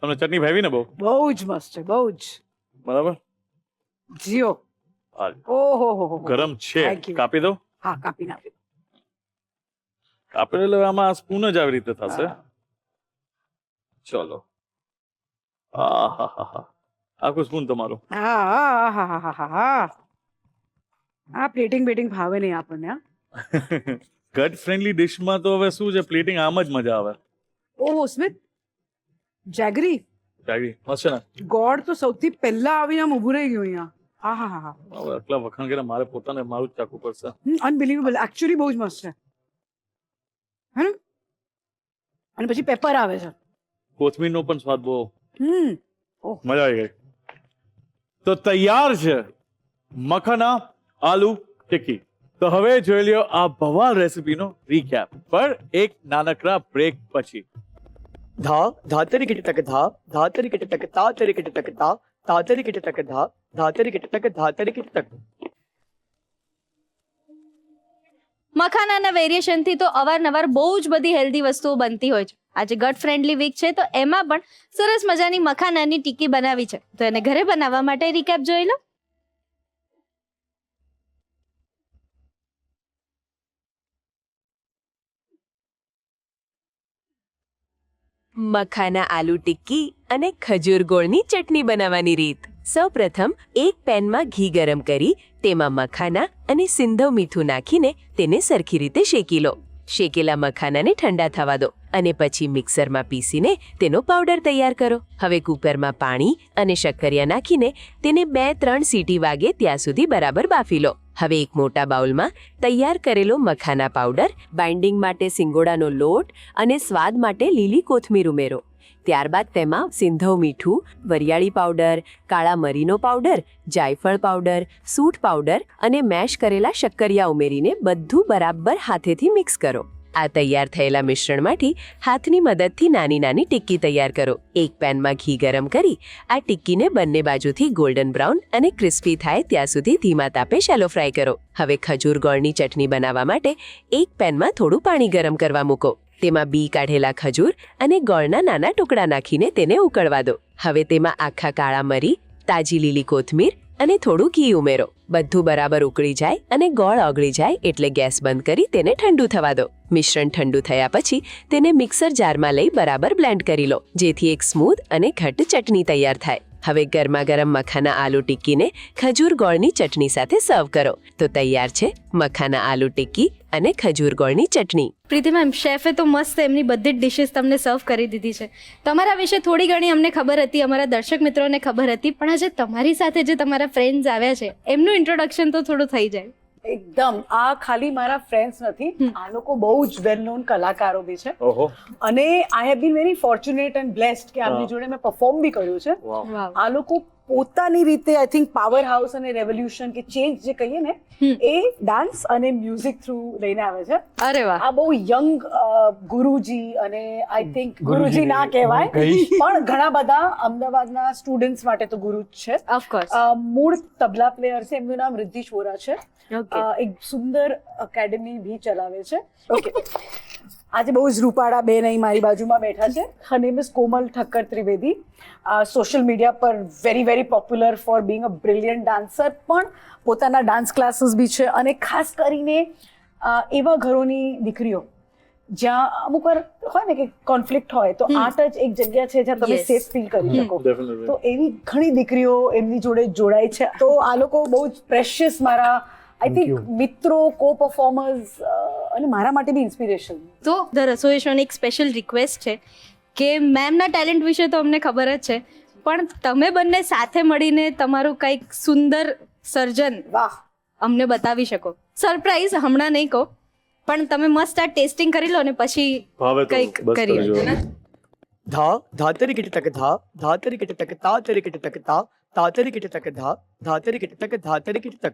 [SPEAKER 2] તમને ચટણી ભાવી ને બહુ?
[SPEAKER 7] બહુ જ મસ્ત છે, બહુ જ.
[SPEAKER 2] બરાબર.
[SPEAKER 7] જીઓ.
[SPEAKER 2] હાલ.
[SPEAKER 7] ઓહો
[SPEAKER 2] ગરમ છે.
[SPEAKER 7] Thank you.
[SPEAKER 2] કાપી દો.
[SPEAKER 7] હા, કાપી નાખી.
[SPEAKER 2] કાપી એટલે આમાં સ્પૂન જ આવી રીતે થશે. ચલો. આહાહા. આખું સ્પૂન તમારું.
[SPEAKER 7] હા. આ પ્લેટિંગ ભાવે નહીં આપણને. હા.
[SPEAKER 2] ગટ ફ્રેન્ડલી ડિશમાં તો હવે શું છે, પ્લેટિંગ આમ જ મજા આવે.
[SPEAKER 7] ઓહો સ્મિત, જેગરી
[SPEAKER 2] જાગી મસ્ત છે ને.
[SPEAKER 7] ગોળ તો સૌથી પહેલા આવીને આમ ઊભું રહી ગયું અહીંયા. હા.
[SPEAKER 2] હવે આટલા વખાણ કરીને મારે પોતાને મારું જ ચાખવું પડશે.
[SPEAKER 7] અનબિલીવેબલ. એકચ્યુઅલી બહુ જ મસ્ત છે. હે ને? અને પછી પેપર આવે છે.
[SPEAKER 2] કોથમીરનો પણ સ્વાદ બહુ. મજા આવી ગઈ. તો તૈયાર છે મખાના આલુ ટિક્કી. તો હવે જોઈ લ્યો આ ભવાલ રેસીપીનો રીકેપ પર એક નાનકડા બ્રેક પછી.
[SPEAKER 8] धा धातरी किट तक धा धातरी किट तक तातरी किट तक ता तातरी किट तक धा धातरी किट तक धातरी किट तक.
[SPEAKER 4] મખાનાના વેરિએશનથી તો અવારનવાર બહુ જ બધી હેલ્ધી વસ્તુઓ બનતી હોય છે. આજે ગટ ફ્રેન્ડલી વીક છે તો એમાં પણ સરસ મજાની મખાનાની ટિક્કી બનાવી છે. તો એને ઘરે બનાવવા માટે રીકેપ જોઈ લો.
[SPEAKER 5] મખાના આલુ ટિક્કી અને ખજૂર ગોળની ચટણી બનાવવાની રીત. સૌપ્રથમ એક પેનમાં ઘી ગરમ કરી તેમાં મખાના અને સિંધવ મીઠું નાખીને તેને સરખી રીતે શેકી લો. શેકેલા મખાનાને ઠંડા થવા દો અને પછી મિક્સરમાં પીસીને તેનો પાવડર તૈયાર કરો. હવે કુકરમાં પાણી અને શક્કરિયા નાખીને તેને 2-3 સીટી વાગે ત્યાં સુધી બરાબર બાફી લો. હવે એક મોટા બાઉલમાં તૈયાર કરેલો મખાના પાવડર, બાઇન્ડિંગ માટે સિંગોડાનો લોટ અને સ્વાદ માટે લીલી કોથમીર ઉમેરો. ત્યારબાદ તેમાં સિંધવ મીઠું, વરિયાળી પાવડર, કાળા મરીનો પાવડર, જાયફળ પાવડર, સૂંઠ પાવડર અને મેશ કરેલા શક્કરિયા ઉમેરીને બધું બરાબર હાથેથી મિક્સ કરો. આ તૈયાર થયેલા મિશ્રણમાંથી હાથની મદદથી નાની નાની ટિક્કી તૈયાર કરો. એક પેનમાં ઘી ગરમ કરી આ ટિક્કીને બંને બાજુથી ગોલ્ડન બ્રાઉન અને ક્રિસ્પી થાય ત્યાં સુધી ધીમા તાપે શેલો ફ્રાય કરો. હવે ખજૂર ગોળની ચટણી બનાવવા માટે એક પેનમાં થોડું પાણી ગરમ કરવા મૂકો. તેમાં બી કાઢેલા ખજૂર અને ગોળના નાના ટુકડા નાખીને તેને ઉકળવા દો. હવે તેમાં આખા કાળા મરી, તાજી લીલી કોથમીર અને થોડું ઘી ઉમેરો. બધું બરાબર ઉકળી જાય અને ગોળ ઓગળી જાય એટલે ગેસ બંધ કરી તેને ઠંડુ થવા દો. મિશ્રણ ઠંડુ થયા પછી તેને મિક્સર જારમાં લઈ બરાબર બ્લેન્ડ કરી લો, જેથી એક સ્મૂથ અને ઘટ્ટ ચટણી તૈયાર થાય. હવે ગરમા ગરમ મખાના આલુ ટિક્કીને ખજૂર ગોળની ચટણી સાથે સર્વ કરો. તો તૈયાર છે મખાના આલુ ટિક્કી અને ખજૂર ગોળની ચટણી.
[SPEAKER 4] પ્રીતિ મેમ, શેફે તો મસ્ત એમની બધી જ ડિશિસ તમને સર્વ કરી દીધી છે. તમારા વિશે થોડી ઘણી અમને ખબર હતી, અમારા દર્શક મિત્રોને ખબર હતી, પણ આજે તમારી સાથે જે તમારા ફ્રેન્ડ્સ આવ્યા છે એમનું ઇન્ટ્રોડક્શન તો થોડું થઈ જાય.
[SPEAKER 7] એકદમ આ ખાલી મારા ફ્રેન્ડ્સ નથી, આ લોકો બહુ જ વેલ નોન કલાકારો બી છે.
[SPEAKER 2] ઓહો.
[SPEAKER 7] અને I have been very fortunate and blessed કે આમની જોડે મેં પરફોર્મ બી કર્યું છે.
[SPEAKER 4] વાવ.
[SPEAKER 7] આ લોકો પોતાની રીતે આઈ થિંક પાવર હાઉસ અને રેવોલ્યુશન કે ચેન્જ જે કહીએ ને એ ડાન્સ અને મ્યુઝિક થ્રુ લઈને આવે છે.
[SPEAKER 4] અરે વાહ.
[SPEAKER 7] આ બહુ યંગ ગુરુજી અને આઈ થિંક ગુરુજી ના કહેવાય પણ ઘણા બધા અમદાવાદના સ્ટુડન્ટ્સ માટે તો ગુરુ જ છે.
[SPEAKER 4] ઓફકોર્સ.
[SPEAKER 7] મૂળ તબલા પ્લેયર છે, એમનું નામ રિદ્ધિશ વોરા છે. એક સુંદર એકેડમી ભી ચલાવે છે. ઓકે, આજે બહુ જ રૂપાળા બેન અહીં મારી બાજુમાં બેઠા છે. Her name is Komal Thakkar Trivedi. Social media પર very very popular for being a brilliant dancer, પણ પોતાના ડાન્સ ક્લાસીસ બી છે. અને ખાસ કરીને એવા ઘરોની દીકરીઓ જ્યાં અમુક વાર હોય ને કે કોન્ફ્લિક્ટ હોય તો આર્ટ જ એક જગ્યા છે જ્યાં તમે
[SPEAKER 4] Yes.
[SPEAKER 7] સેફ ફીલ કરી શકો.
[SPEAKER 2] Definitely.
[SPEAKER 7] તો એવી ઘણી દીકરીઓ એમની જોડે જોડાય છે. તો આ લોકો બહુ જ પ્રેશિયસ મારા આઈ થિંક મિત્રો, કો પરફોર્મર્સ અને મારા માટે બી ઇન્સ્પિરેશન.
[SPEAKER 4] તો ધ રસોઈ શોની એક સ્પેશિયલ રિક્વેસ્ટ છે કે મેમના ટેલેન્ટ વિશે તો અમને ખબર જ છે, પણ તમે બંને સાથે મળીને તમારું કંઈક સુંદર સર્જન
[SPEAKER 7] વાહ,
[SPEAKER 4] અમને બતાવી શકો. સરપ્રાઈઝ હમણાં નહીં કહો, પણ તમે મસ્ત આ ટેસ્ટિંગ કરી લો ને પછી
[SPEAKER 2] ભાવે તો
[SPEAKER 4] કંઈક
[SPEAKER 2] બસ
[SPEAKER 4] કરીએ.
[SPEAKER 2] કરજો.
[SPEAKER 8] धा धातरी किट तक धा धातरी किट तक तातरी किट तक ता तातरी किट तक धा धातरी किट तक धातरी किट तक.